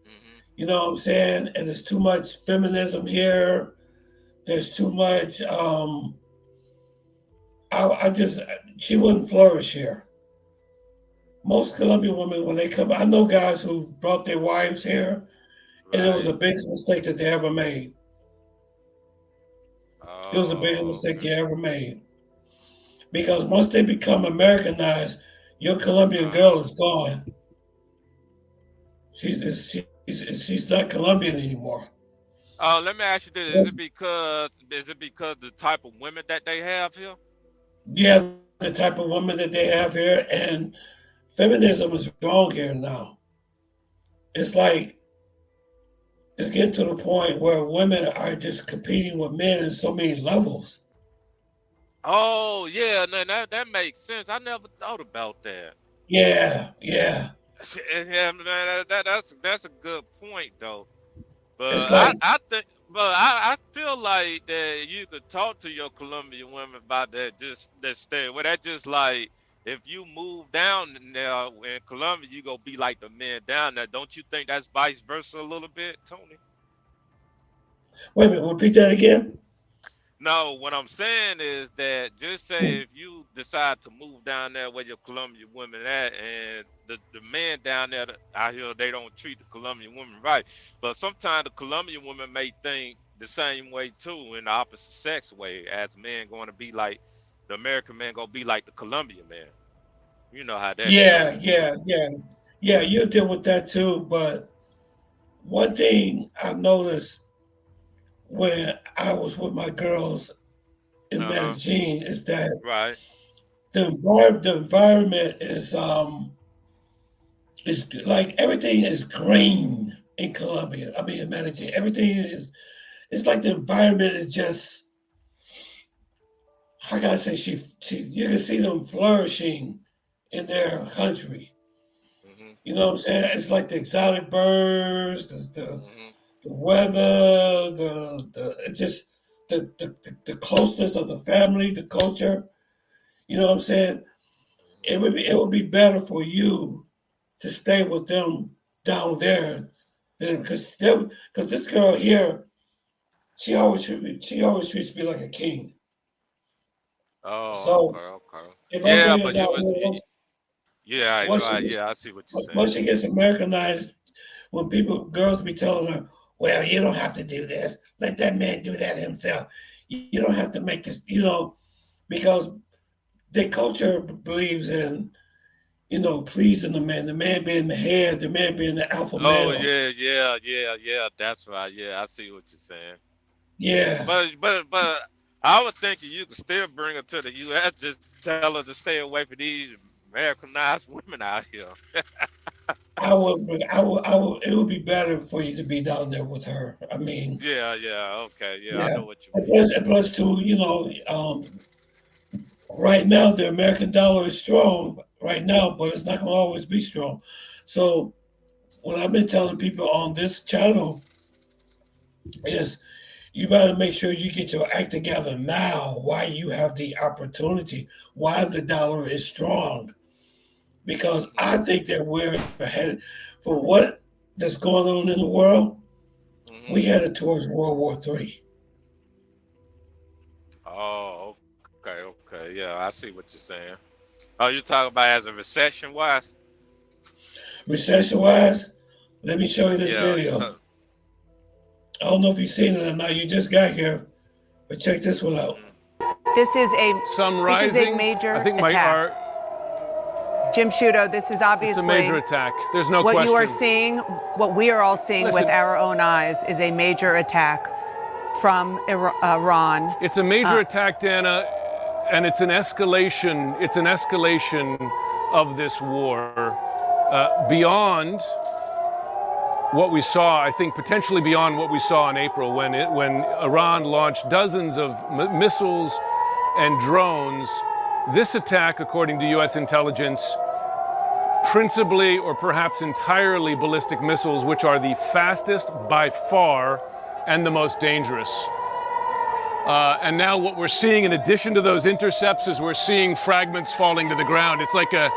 Hmm. You know what I'm saying? And there's too much feminism here. There's too much. I just she wouldn't flourish here. Most Colombian women, when they come, I know guys who brought their wives here, and it was Right. the biggest mistake that they ever made. It was the biggest Oh, mistake okay. they ever made because once they become Americanized, your Colombian Uh-huh. girl is gone. She's not Colombian anymore. Let me ask you this: is it because the type of women that they have here? Yeah, the type of women that they have here, and feminism is wrong here now. It's like it's getting to the point where women are just competing with men in so many levels. Oh yeah, no, that makes sense. I never thought about that. Yeah. Yeah, man, that's a good point though. It's But like I think, but I feel like that you could talk to your Colombian women about that. Just that stay. Well, that just like if you move down there in Colombia, you go be like the men down there. Don't you think that's vice versa a little bit, Tony? wait a minute, repeat that again. No, what I'm saying is that just say if you decide to move down there where your Colombian women at, and the men down there out here they don't treat the Colombian women right, but sometimes the Colombian women may think the same way too, in the opposite sex way, as men going to be like the American man gonna be like the Colombian man. You know how that is. Yeah. You deal with that too, but one thing I noticed when I was with my girls in Uh huh. Medellin is that Right. the environment is like everything is green in Colombia. I mean in Medellin. Everything is it's like the environment is just how can I say she you can see them flourishing in their country. Mhm. You know what I'm saying? It's like the exotic birds, Mhm. the weather, the it's just the closeness of the family, the culture. You know what I'm saying? It would be better for you to stay with them down there than because this girl here, she always treats me like a king. Oh, So okay, okay. if I Yeah, bring her but you down would. here, Yeah, once she right. gets Yeah, I see what you're saying. once she gets Americanized, when girls be telling her, well, you don't have to do this. Let that man do that himself. You don't have to make this, because their culture believes in, pleasing the man being the head, the man being the alpha Oh male. yeah. That's right. Yeah, I see what you're saying. Yeah, But I would think you could still bring her to the U.S. Just tell her to stay away from these Americanized women out here. it would be better for you to be down there with her. I mean, Yeah. Okay. Yeah, I yeah. know what you And mean. plus too, right now the American dollar is strong right now, but it's not going to always be strong. So what I've been telling people on this channel is you better make sure you get your act together now while you have the opportunity, while the dollar is strong. Because Mhm. I think that we're headed for what that's going on in the world, we Mhm. headed towards World War III. Oh, okay. Okay. Yeah, I see what you're saying. Oh, you talking about as a recession wise? Recession wise, let me show you this Yeah. video. I don't know if you've seen it or not. You just got here, but check this one out. Mhm. This is Sun a rising. major I think attack. Jim Sciutto, this is it's a obviously major attack. There's no what question. you are seeing, what we are all seeing Listen. with our own eyes is a major attack from Iran. It's a major attack, Dana, and it's an escalation. It's an escalation of this war beyond what we saw. I think potentially beyond what we saw in April when Iran launched dozens of missiles and drones. This attack, according to U.S. intelligence, principally or perhaps entirely ballistic missiles, which are the fastest by far and the most dangerous. And now what we're seeing in addition to those intercepts is we're seeing fragments falling to the ground. It's like a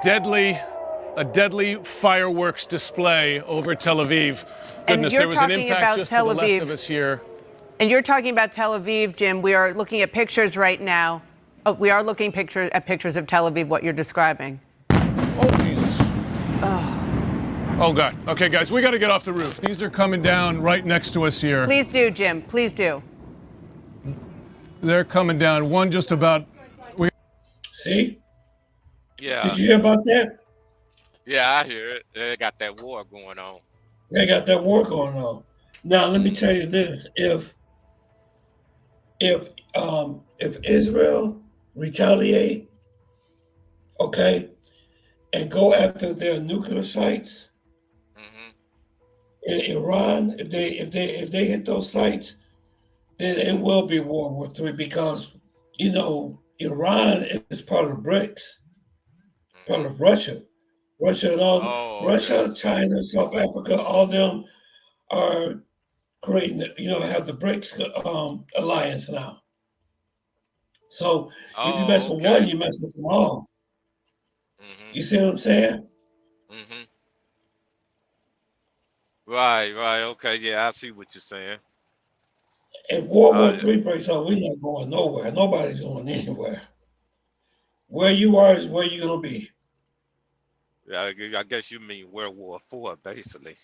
deadly fireworks display over Tel Aviv. Goodness, there was an impact just to the left of us here. And you're talking about Tel Aviv, Jim. We are looking at pictures right now. Oh, we are looking at pictures of Tel Aviv, what you're describing. Oh, Jesus. Oh, God. Okay, guys, we got to get off the roof. These are coming down right next to us here. Please do, Jim. Please do. They're coming down. One just about. See? Yeah. Did you hear about that? Yeah, I hear it. They got that war going on. They got that war going on. Now, let me tell you this: if Israel retaliate, okay, and go after their nuclear sites Hmm. in Iran, if they hit those sites, then it will be World War III because Iran is part of BRICS, part Hmm. of Russia. Russia and all Oh, okay. Russia, China, South Africa, all of them are creating, have the BRICS alliance now. So if you mess Oh, with one, okay. you mess with them all. Hmm. You see what I'm saying? Hmm. Right, right. Okay, yeah, I see what you're saying. If World War Yeah. III breaks out, we're not going nowhere. Nobody's going anywhere. Where you are is where you're gonna be. Yeah, I guess you mean World War IV, basically.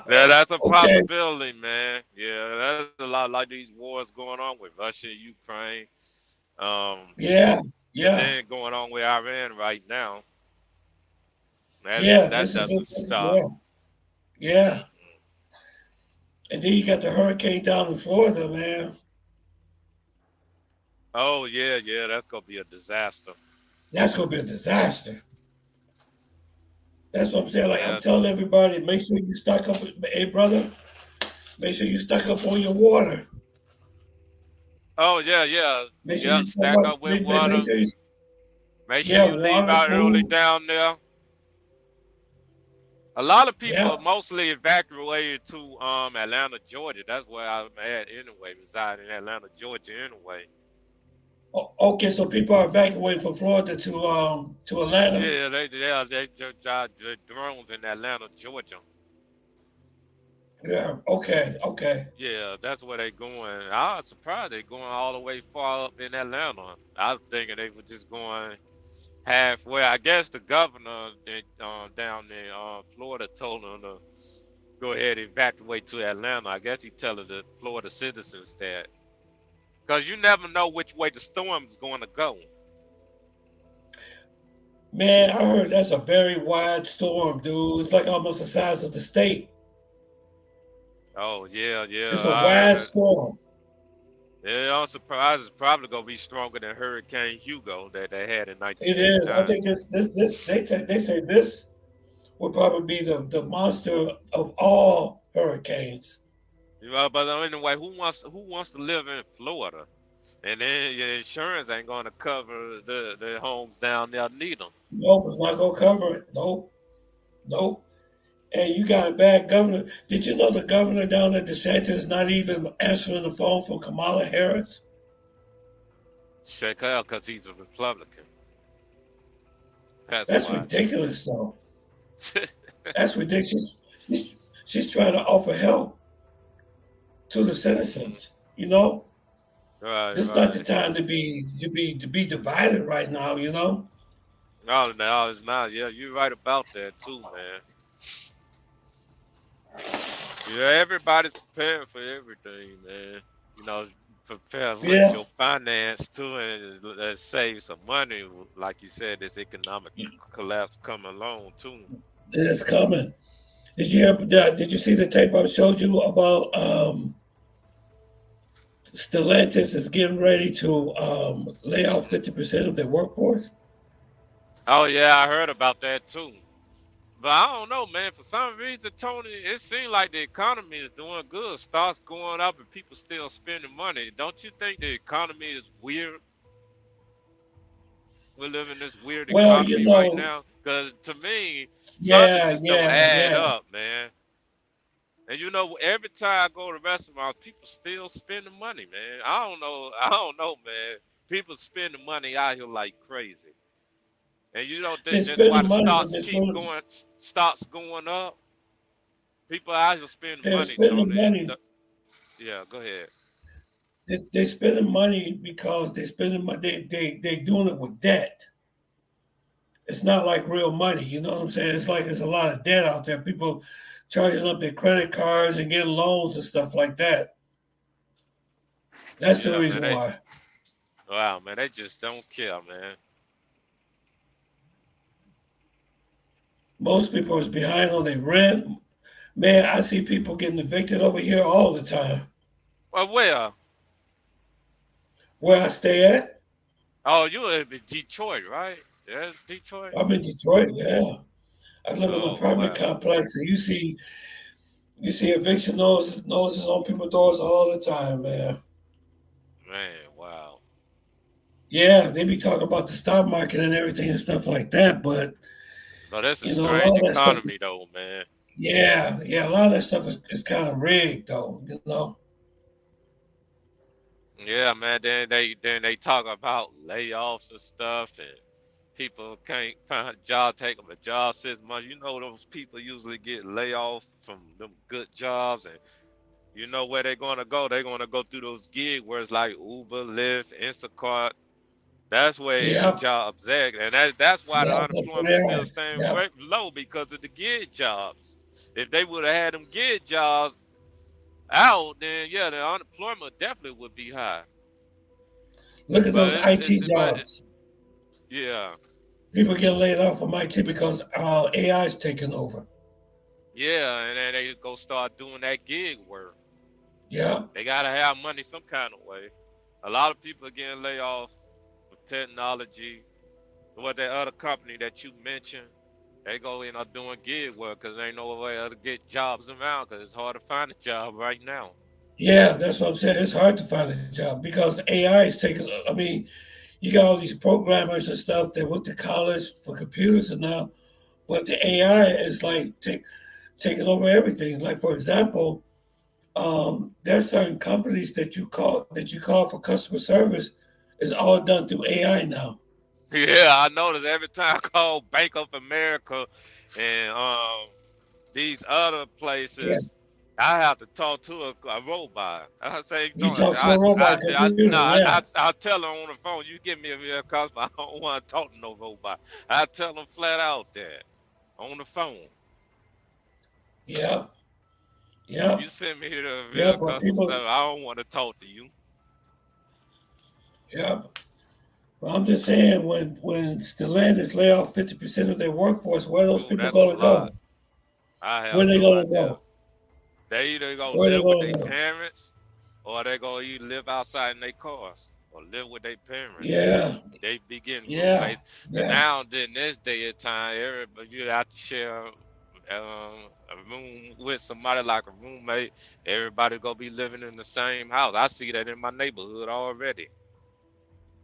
Yeah, that's a Okay. possibility, man. Yeah, there's a lot like these wars going on with Russia, Ukraine, um, Yeah. and Yeah. then going on with Iran right now. That Yeah. that This is it. doesn't This is stop. yeah. Yeah. Hmm. And then you got the hurricane down in Florida, man. Oh yeah, yeah, that's gonna be a disaster. That's gonna be a disaster. That's what I'm saying. Like I'm Yeah. telling everybody, make sure you stock up. Hey, brother, make sure you stock up on your water. Oh yeah, yeah, Make sure yeah. you stock Stack up. up with Make water. sure you, Make sure yeah, you leave water, out early food. down there. A lot of Yeah. people mostly evacuated to Atlanta, Georgia. That's where I'm at anyway, reside in Atlanta, Georgia anyway. Okay, so people are evacuating from Florida to Atlanta. Yeah, they just the drones in Atlanta, Georgia. Yeah. Okay. Okay. Yeah, that's where they going. I was surprised they going all the way far up in Atlanta. I was thinking they were just going halfway. I guess the governor down there, Florida, told them to go ahead and evacuate to Atlanta. I guess he telling the Florida citizens that because you never know which way the storm is going to go. Man, I heard that's a very wide storm, dude. It's like almost the size of the state. Oh yeah, yeah, It's a I heard wide that. storm. Yeah, I'm surprised. It's probably gonna be stronger than Hurricane Hugo that they had in It is. I 1989. think this they say this will probably be the monster of all hurricanes. You know, but anyway, who wants to live in Florida? And then your insurance ain't gonna cover the homes down there neither. Nope, it's not gonna cover it. Nope, nope. And you got a bad governor. Did you know the governor down at DeSantis is not even answering the phone for Kamala Harris? Check out because he's a Republican. That's That's why. ridiculous, though. That's ridiculous. She's trying to offer help to the Mhm. citizens. You know, Right, this is not the right. time to be divided right now. You know. No, no, it's not. Yeah, you're right about that too, man. Yeah, everybody's preparing for everything, man. You know, prepare with Yeah, your finance too, and save some money. Like you said, this economic collapse coming along too. it's coming. Did you hear? Did you see the tape I showed you about Stellantis is getting ready to lay off 50% of their workforce? Oh yeah, I heard about that too. But I don't know, man. For some reason, Tony, it seems like the economy is doing good. Stocks going up and people still spending money. Don't you think the economy is weird? We're living this weird Well, economy right now. Because to me, something yeah, just don't yeah, add yeah. up, man. And you know, every time I go to restaurants, people still spending money, man. I don't know. I don't know, man. People spending money out here like crazy. And you don't They're think that's why spending the money, but stocks keep going, stocks going up? People out here spending they're money, spending Tony. money. Yeah, go ahead. They're spending money because they're spending money. They doing it with debt. It's not like real money. You know what I'm saying? It's like there's a lot of debt out there. People charging up their credit cards and getting loans and stuff like that. That's the Yeah, man. reason why. Wow, man. They just don't care, man. Most people is behind on their rent. Man, I see people getting evicted over here all the time. Well, where? Where I stay at, Oh, you in Detroit, right? That's Detroit. I'm in Detroit. Yeah, I live in an Oh apartment wow, complex, and you see eviction notices on people's doors all the time, man. man, wow. Yeah, they be talking about the stock market and everything and stuff like that, but No, that's a a strange lot of that stuff. economy, though, man. Yeah, a lot of that stuff is kind of rigged, though. Yeah, man. Then they talk about layoffs and stuff, and people can't find a job, take them a job 6 months. You know those people usually get laid off from them good jobs, and you know where they're gonna go. They're gonna go through those gigs where it's like Uber, Lyft, Instacart. That's where the Yep, jobs at, and that's why the yep, that's where unemployment they're still at. staying Yep. low because of the gig jobs. If they would have had them gig jobs out, then yeah, the unemployment definitely would be high. Look at But those IT jobs. yeah, People get laid off from IT because AI is taking over. yeah, and then they go start doing that gig work. Yeah. They gotta have money some kind of way. A lot of people are getting laid off for technology. What that other company that you mentioned, they go in and doing gig work because there ain't no way to get jobs around because it's hard to find a job right now. Yeah, that's what I'm saying. It's hard to find a job because AI is taking. I mean, you got all these programmers and stuff that went to college for computers and now, but the AI is like taking over everything. Like for example, there's certain companies that you call for customer service is all done through AI now. Yeah, I notice every time I call Bank of America and these other Yeah, places, I have to talk to a robot. I say, you don't talk to a robot no, computer. Yeah, I tell her on the phone, you give me a real customer, I don't want to talk to no robot. I tell them flat out there on the phone. yeah, You yeah, send me to the yeah. real But customer people, service, I don't want to talk to you. yeah. Well, I'm just saying when Stellantis lay off 50% of their workforce, where are those Ooh, people that's a going to lot. go? I Where have they no going to idea. go? They either go Where they live with going their to go? parents or they go either live outside in their cars or live with their parents. Yeah, They be getting yeah, roommates. Cause yeah. now in this day and time, everybody you have to share a room with somebody like a roommate. Everybody gonna be living in the same house. I see that in my neighborhood already.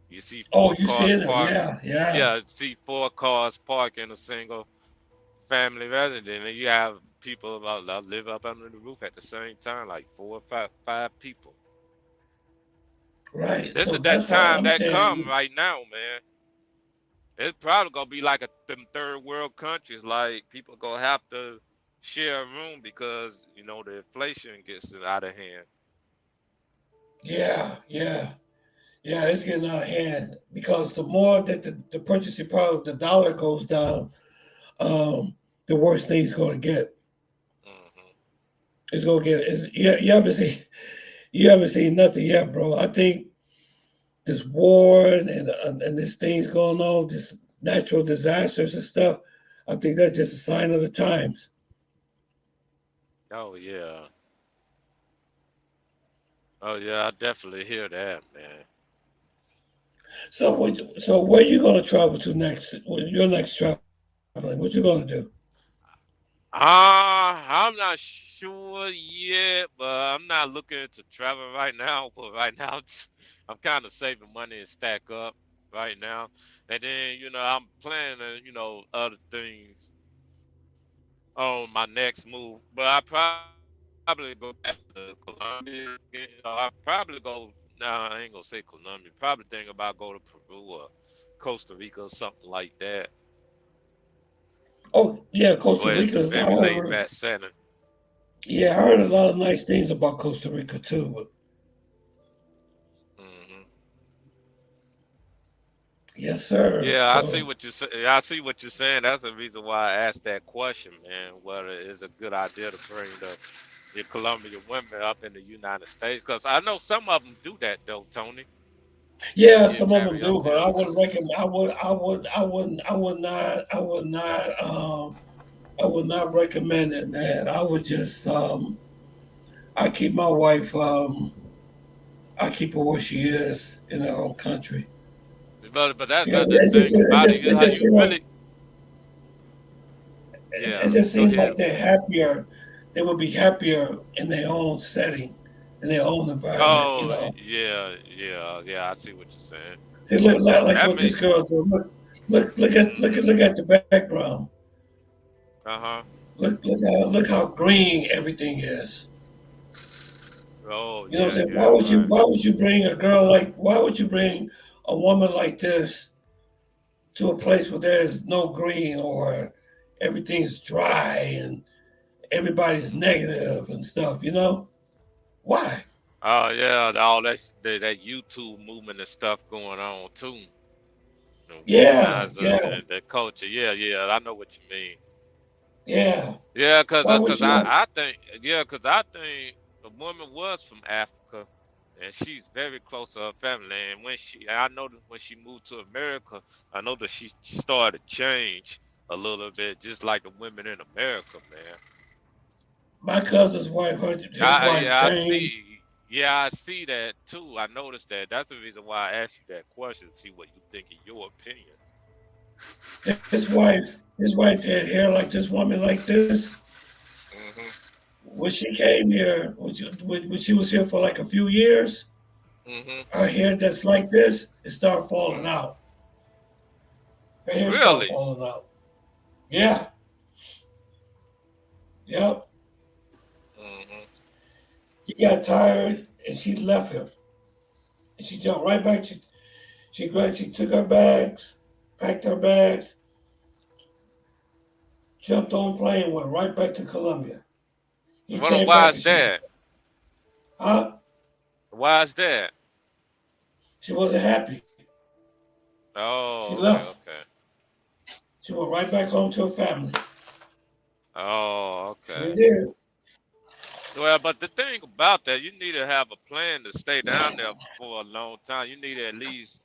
You see Oh, four you cars seeing it? parked. Yeah, yeah, Yeah, see four cars parked in a single family resident, and you have people that live up under the roof at the same time, like four or five people. right. This So is that that's why time I'm that come saying, right now, man. It's probably gonna be like them third world countries. Like people gonna have to share a room because the inflation gets out of hand. yeah, yeah, yeah. It's getting out of hand because the more that the purchasing power of the dollar goes down, the worse things going to get. Hmm. It's going to get. You haven't seen nothing yet, bro. I think this war and this things going on, this natural disasters and stuff. I think that's just a sign of the times. Oh yeah, oh yeah, I definitely hear that, man. So where you gonna travel to next? Your next traveling? What you gonna do? I'm not sure yet, but I'm not looking to travel right now. But right now, I'm kind of saving money and stack up right now. And then, I'm planning, other things on my next move. But I probably go back to Colombia. I probably go. Nah, I ain't gonna say Colombia. Probably think about go to Peru or Costa Rica or something like that, Oh yeah, Costa where it's a Rica. very laid back setting. Yeah, I heard a lot of nice things about Costa Rica too. But Hmm. yes, sir. Yeah, I see So what you say. I see what you're saying. That's the reason why I asked that question, man. Whether it's a good idea to bring the Colombian women up in the United States, because I know some of them do that though, Tony. They yeah, get some of them married up do, but here. I would recommend. I would not. I would not. would not recommend it, man. I would just I keep my wife I keep her where she is in her own country. But that's Because the thing about it. it How just you seemed like really, it yeah. just Go seemed ahead. like they're happier. They would be happier in their own setting, in their own environment. You Oh, know. yeah. I see what you're saying. See, look like That what this make. girl do. Look at the background. Uh-huh. Look how green everything is. Oh, You know what I'm saying? yeah, right. Why would you bring a girl like why would you bring a woman like this to a place where there's no green or everything is dry and everybody's negative and stuff, you know? Why? Oh, yeah, all that YouTube movement and stuff going on too. The Yeah, womanizers yeah, and the culture. Yeah, I know what you mean. yeah. Yeah, Why would cause you want I think the woman was from Africa, and she's very close to her family. And I know that when she moved to America, I know that she started to change a little bit, just like the women in America, man. my cousin's wife, his wife Yeah, I changed. see. Yeah, I see that too. I noticed that. That's the reason why I asked you that question to see what you think in your opinion. His wife had hair like this woman like this. Mhm. When she came here, when she was here for like a few years, Mhm. her hair that's like this, it started falling Mhm. out. Her hair started Really? falling out. Yeah, yep. Mhm. She got tired and she left him. And she jumped right back. She took her bags, packed her bags, jumped on a plane, went right back to Colombia. He came Why back is and she, that? huh? Why is that? She wasn't happy. She Oh, left. okay. She went right back home to her family. Oh, She okay. did. Well, but the thing about that, you need to have a plan to stay down there for a long time. You need to at least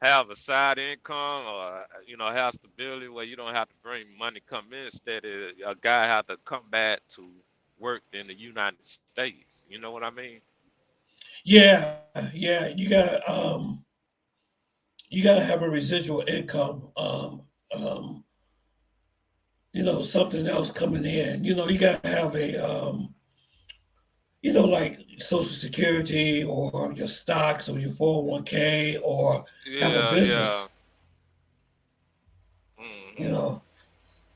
have a side income or have stability where you don't have to bring money come in. Instead, a guy have to come back to work in the United States. You know what I mean? Yeah. You gotta have a residual income. Something else coming in. You gotta have like Social Security or your stocks or your 401k or have a Yeah. business. You Hmm. know,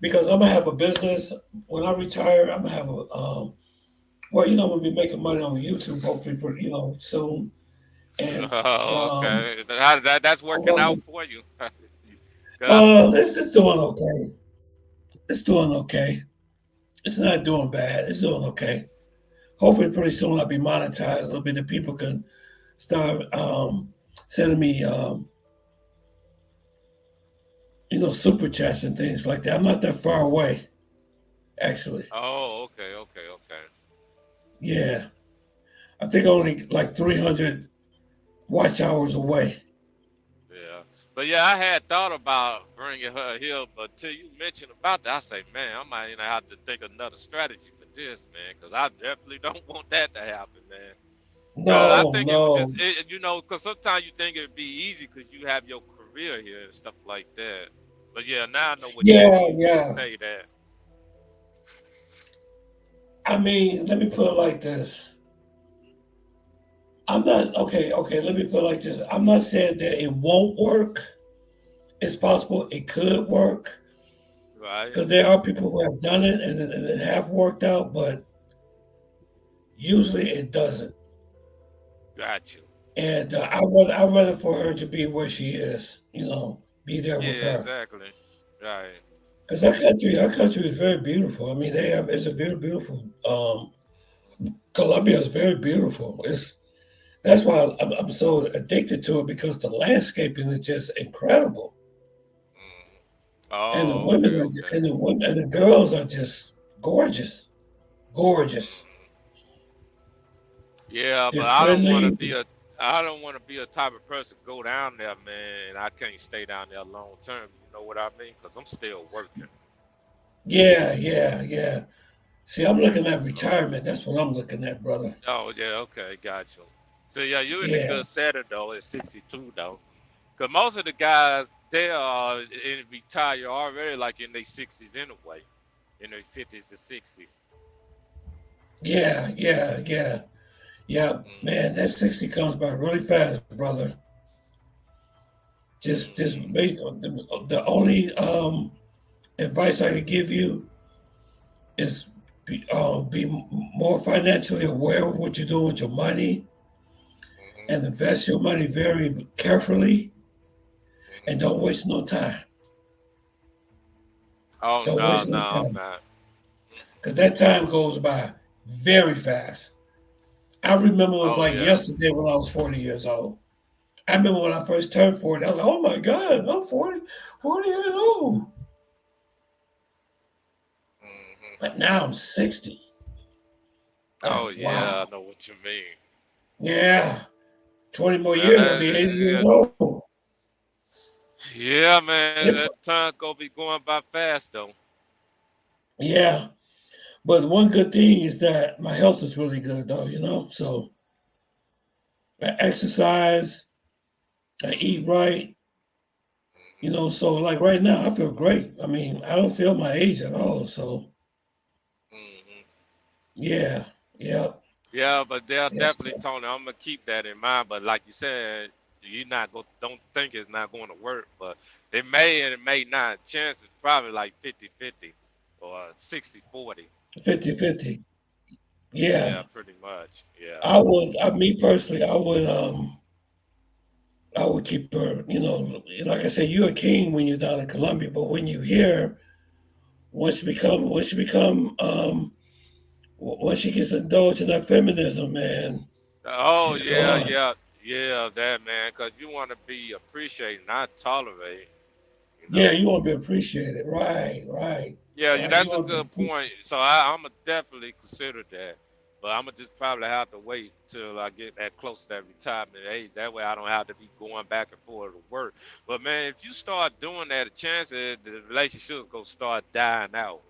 because I'm gonna have a business when I retire. I'm gonna have a well, we'll be making money on YouTube hopefully, soon. And Oh, okay. That's I'm working gonna, out for you. 'Cause it's doing okay. It's doing okay. It's not doing bad. It's doing okay. Hopefully, pretty soon I'll be monetized a little bit. That people can start sending me, super chats and things like that. I'm not that far away, actually. Oh, okay. Yeah, I think only like 300 watch hours away. Yeah. But yeah, I had thought about bringing her here, but till you mentioned about that, I say, man, I might have to think another strategy for this, man, because I definitely don't want that to happen, man. Because I No, think it would no. just, because sometimes you think it'd be easy because you have your career here and stuff like that. But yeah, now I know what you Yeah, mean when you yeah. say that. I mean, let me put it like this. I'm not okay. Okay, let me put it like this. I'm not saying that it won't work. It's possible it could work Right? because there are people who have done it and it have worked out, but usually it doesn't. Got you. And I'd rather for her to be where she is. Be there with Yeah, her. exactly. Right. Because our country is very beautiful. I mean, it's a very beautiful. Colombia is very beautiful. That's why I'm so addicted to it because the landscaping is just incredible, Mm. and the Oh, women okay. and the women and the girls are just gorgeous, gorgeous. Mm. Yeah, They're but friendly. I don't want to be a type of person go down there, man, and I can't stay down there long term. You know what I mean? Because I'm still working. Yeah. See, I'm looking at retirement. That's what I'm looking at, brother. Oh yeah, okay, got you. So yeah, you're in a Yeah, good setting though at 62 though, because most of the guys they are in retire already like in their 60s anyway, in their 50s or 60s. yeah. Hmm. Man, that 60 comes by really fast, brother. Just Hmm. make the only advice I could give you is be more financially aware of what you're doing with your money Hmm. and invest your money very carefully and Hmm. don't waste no time. Oh Don't no, waste no, no I'm time not. because that time goes by very fast. I remember it was Oh like yeah. yesterday when I was 40 years old. I remember when I first turned 40, I was like, oh my God, I'm 40 years old. Hmm. But now I'm 60. Oh Like, yeah, I wow. know what you mean. Yeah. 20 more Man, years, I'll be 80 years old. yeah, man, Yep. that time gonna be going by fast though. Yeah. But one good thing is that my health is really good, though, So I exercise, I eat Hmm. right, So like right now, I feel great. I mean, I don't feel my age at all. So Hmm. yeah, yeah, Yeah, but they'll yes, definitely, Tony. I'm gonna keep that in mind. But like you said, you not go. Don't think it's not going to work. But it may and it may not. Chance is probably like 50-50 or 60-40. 50-50. Yeah, Yeah. pretty much. Yeah. Me personally, I would keep her, like I said, you're a king when you're down in Colombia, but when you're here, once she gets indulged in that feminism, man, Oh she's yeah, gone. yeah, yeah. That man, because you want to be appreciated, not tolerated. You Yeah, know. you want to be appreciated. Yeah, Right. You that's a want to good be, point. So I'm gonna definitely consider that, but I'm gonna just probably have to wait till I get that close to that retirement age. That way I don't have to be going back and forth to work. But man, if you start doing that, the chances the relationship's gonna start dying out.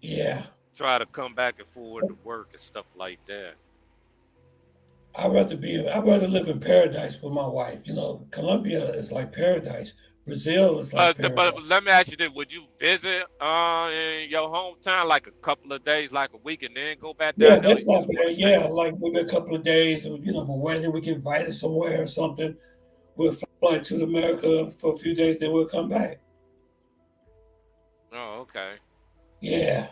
yeah. Try to come back and forth to work and stuff like that. I'd rather live in paradise with my wife. Colombia is like paradise. Brazil is like But paradise. let me ask you this: would you visit in your hometown like a couple of days, like a week, and then go back Yeah, down there, or that's you not just want to bad. stay? Yeah, like maybe a couple of days, for wedding, we get invited somewhere or something. We'll fly to America for a few days, then we'll come back. Oh, okay. Yeah,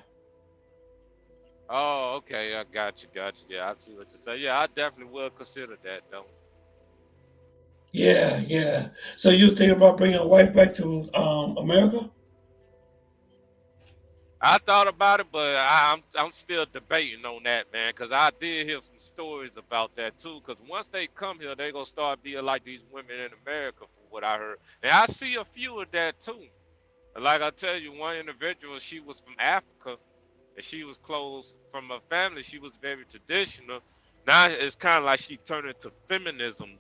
Oh, okay. I got you. Yeah, I see what you say. Yeah, I definitely will consider that though. yeah. So you think about bringing a wife back to America? I thought about it, but I'm still debating on that, man, because I did hear some stories about that too. Because once they come here, they gonna start being like these women in America, from what I heard, and I see a few of that too. Like I tell you, one individual, she was from Africa, and she was close from her family. She was very traditional. Now it's kind of like she turned into feminism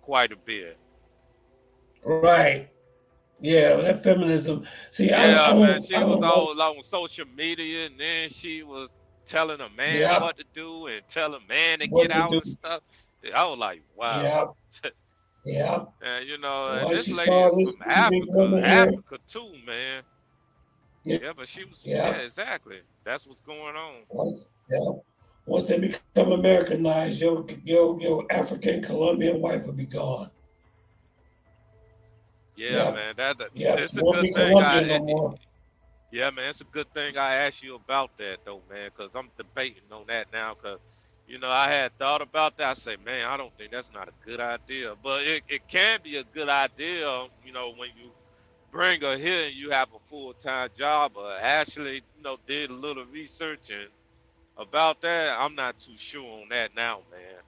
quite a bit. Right. Yeah, that feminism. See, Yeah, man, I she was don't know. all on social media, and then she was telling a man Yeah, what to do and tell a man to get what to out do? and stuff. I was like, wow. Yeah, yeah. And and Once this she lady is started from listening to these Africa, women here, Africa too, man. yeah, Yeah, but she was, yeah, yeah. exactly. That's what's going on. Yeah. Once they become Americanized, your African Colombian wife will be gone. Yeah, Yep. man, that Yep. it's She a won't good be thing. Colombian no more. Yeah, man, it's a good thing I asked you about that though, man, because I'm debating on that now. Because I had thought about that. I say, man, I don't think that's not a good idea, but it can be a good idea, when you bring her here and you have a full-time job. But actually, did a little research and about that, I'm not too sure on that now, man.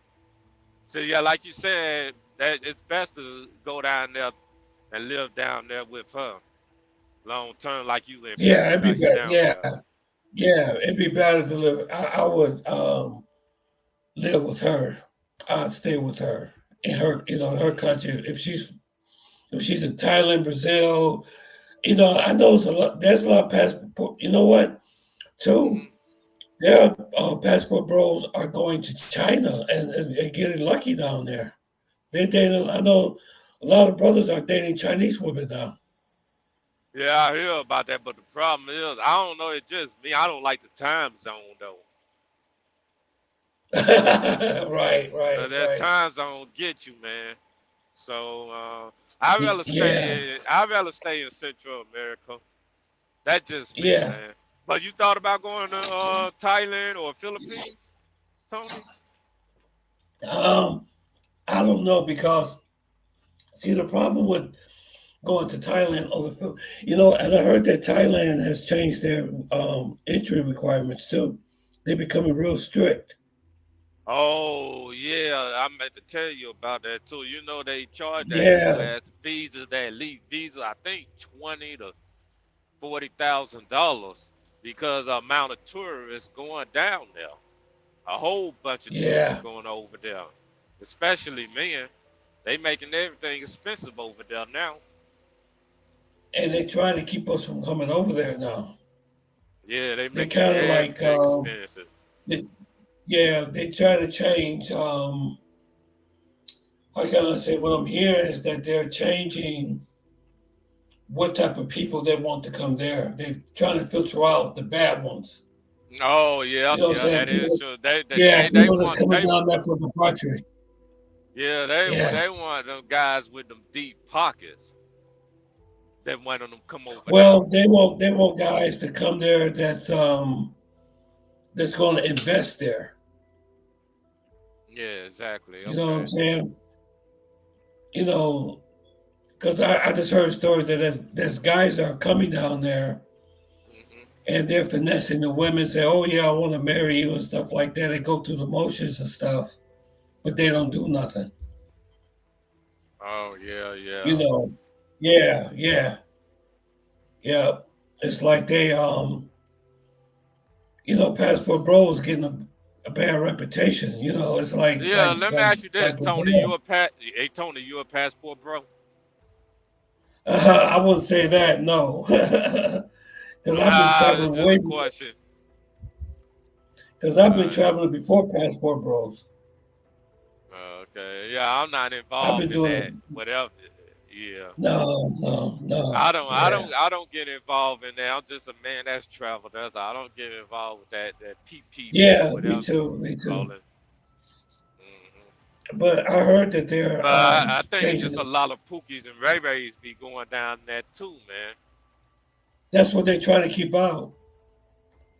So yeah, like you said, that it's best to go down there and live down there with her long term, like you in Yeah, it'd be paradise better. down Yeah, there. yeah, it'd be better to live. I would live with her. I'd stay with her in her country. If she's in Thailand, Brazil, You know, I know there's a lot of passport. You know what? Too, their passport bros are going to China and getting lucky down there. They dating. I know a lot of brothers are dating Chinese women now. Yeah, I hear about that, but the problem is, I don't know. It's just me. I don't like the time zone though. Right, right, That right. time zone get you, man. So I'd rather Yeah, stay. I'd rather stay in Central America. That's just me, yeah. man. But you thought about going to Thailand or Philippines, Tony? Um, I don't know because see the problem with going to Thailand or you know, and I heard that Thailand has changed their entry requirements too. They're becoming real strict. Oh yeah, I meant to tell you about that too. You know they charge that Yeah, U.S. visas, that elite visa. I think $20,000 to $40,000 because the amount of tourists going down there. A whole bunch of tourists yeah. going over there, especially men. They making everything expensive over there now. And they try to keep us from coming over there now. Yeah, they They making kind of like, everything expensive. they, yeah, they try to change. How can I say? What I'm hearing is that they're changing what type of people they want to come there. They're trying to filter out the bad ones. Oh yeah, You know what I'm yeah, saying? that is People, true. yeah, They people that's want coming down there for debauchery. yeah, Yeah. they want them guys with them deep pockets that want them come over there. Well, they want guys to come there that's going to invest there. Yeah, exactly. You know what I'm Okay. saying? You know, because I just heard stories that there's guys that are coming down there Hmm. and they're finessing the women, say, "Oh yeah, I want to marry you" and stuff like that. They go through the motions and stuff, but they don't do nothing. Oh yeah, You yeah. know? Yeah, yeah, yeah. It's like they you know, passport bros getting a bad reputation. You know, it's Yeah, let me ask you this, like Tony. Brazil. Hey Tony, you a passport bro? I wouldn't say that, no, because I've been Nah, traveling just way a question. because I've been Uh, traveling before passport bros. okay. Yeah, I'm not I've been involved in doing that. it. Whatever. Yeah. No, no, no. Yeah, I don't get involved in that. I'm just a man that's traveled. I don't get involved with that PPP, yeah. Me whatever too. Me you call too. it. Hmm. But I heard that they're But I think it's changing just a it. lot of Pookies and Ray Rays be going down there too, man. That's what they're trying to keep out.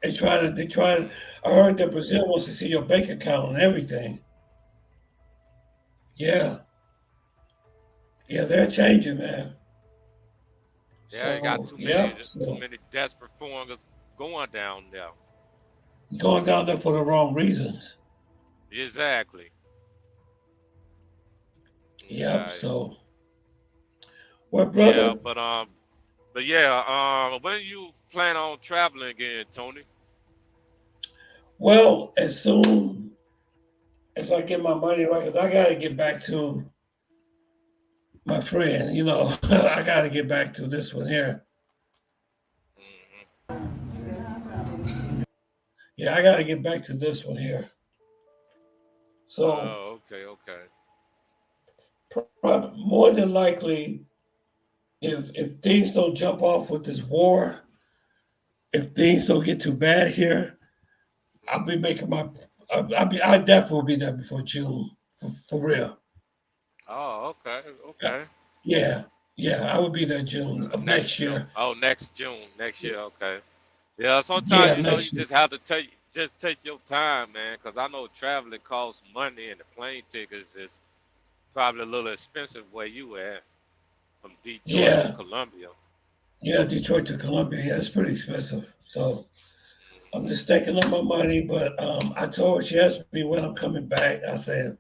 They try to. Mm. I heard that Brazil wants to see your bank account and everything. Yeah, yeah. They're changing, man. Yeah, you got So, yep. too So many desperate foreigners going down there. going down there for the wrong reasons. Exactly. Yep. Okay. So, well, Yeah, brother. but yeah, when you plan on traveling again, Tony? Well, as soon as I get my money right, 'cause I got to get back to my friend. You know, I got to get back to this one here. Hmm. Yeah, I got to get back to this one here. So, Oh, okay, okay. more than likely, if things don't jump off with this war, if things don't get too bad here, I'll be making my. I definitely will be there before June for real. Oh, okay, Yeah, okay. yeah, yeah. I will be there June of Next next June. year. Oh, next June. Next year. Okay. Yeah. Sometimes Yeah, you next year. just have to take your time, man, because I know traveling costs money, and the plane tickets is probably a little expensive where you at from Detroit to Yeah, Columbia. yeah. Detroit to Columbia. Yeah, it's pretty expensive. So I'm Hmm. just stacking up my money. But I told her she asked me when I'm coming back. I said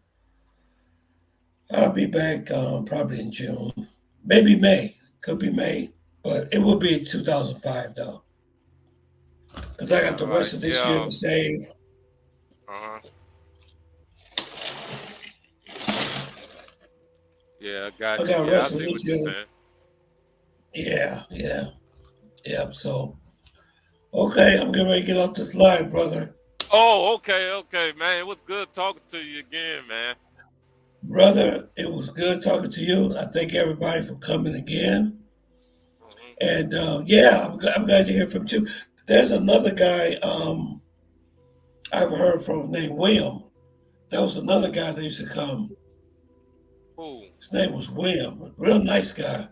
I'll be back probably in June, maybe May. Could be May, but it will be 2005 though, because I Yeah. got the Right. rest of this year Yeah. to save. Uh huh. Yeah. I I got you. got the Yeah. I rest of see this what you're year. saying. Yeah, yeah, yeah. So, okay, I'm getting ready to get off this line, brother. Oh, okay, man. It was good talking to you again, man. Brother, it was good talking to you. I thank everybody for coming again. Hmm. And yeah, I'm glad to hear from you. There's another guy I've heard from named William. That was another Who? guy that used to come. Who? His name was William. Real nice guy.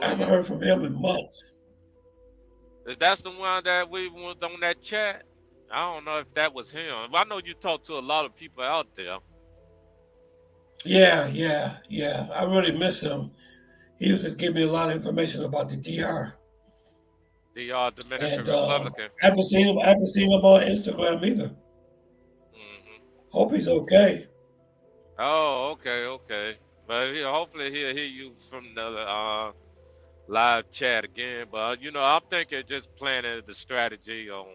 I haven't William? heard from him in months. Is that the one that we was on that chat? I don't know if that was him. I know you talked to a lot of people out there. Yeah, yeah, yeah. I really miss him. He used to give me a lot of information about the DR. The Dominican And Republican. I haven't seen him on Instagram either. Hmm. Hope he's okay. Oh, okay. But hopefully he'll hear you from the live chat again. But I'm thinking just planning the strategy on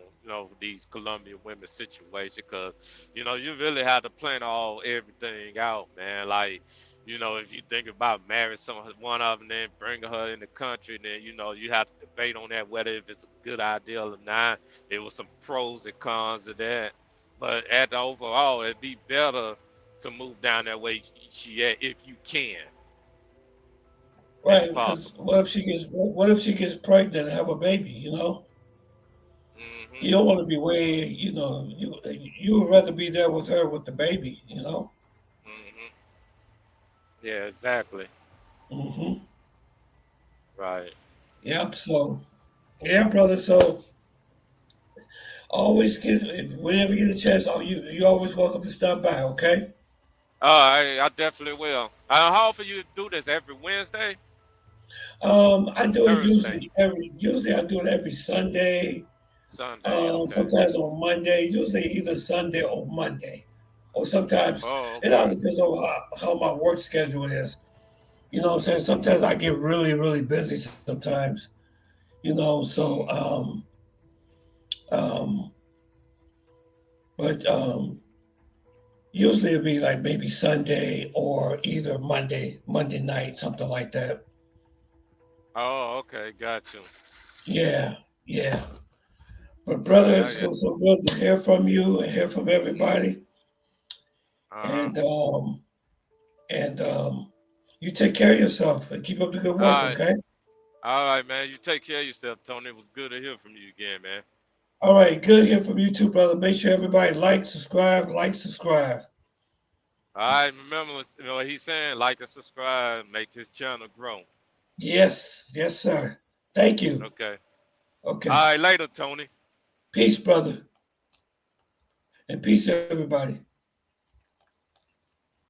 these Colombian women situation, because you really have to plan everything out, man. Like, if you think about marrying one of them, then bringing her in the country, then you have to debate on that whether if it's a good idea or not. There was some pros and cons of that, but at the overall, it'd be better to move down that way she at if you can, if Right, because possible. what if she gets pregnant and have a baby, you know? Hmm. You don't want to be way, you would rather be there with her with the baby, you know? Hmm. Yeah, exactly. Hmm. Right. Yep. So, yeah, brother. So always whenever you get a chance, you always welcome to stop by. Okay. I definitely will. How often you do this? Every Wednesday I or do it Thursday? usually I do it every Sunday. Sunday. Okay. Sometimes on Monday. Usually either Sunday or Monday, or sometimes Oh, it all okay. depends on how my work schedule is. You know what I'm saying? Sometimes I get really really busy. Sometimes so Mm. um, but usually it'd be like maybe Sunday or either Monday night, something like that. Oh, okay. Got you. Yeah, yeah. But All brother, right. it's so good to hear from you and hear from everybody. Uh-huh. And you take care of yourself and keep up the good work, All right. okay? All right, man. You take care of yourself, Tony. It was good to hear from you again, man. All right, good hear from you too, brother. Make sure everybody like, subscribe. All right. Remember, what he's saying. Like and subscribe. Make his channel grow. Yes, yes, sir. Thank you. Okay. Okay. All right. Later, Tony. Peace, brother. And peace, everybody.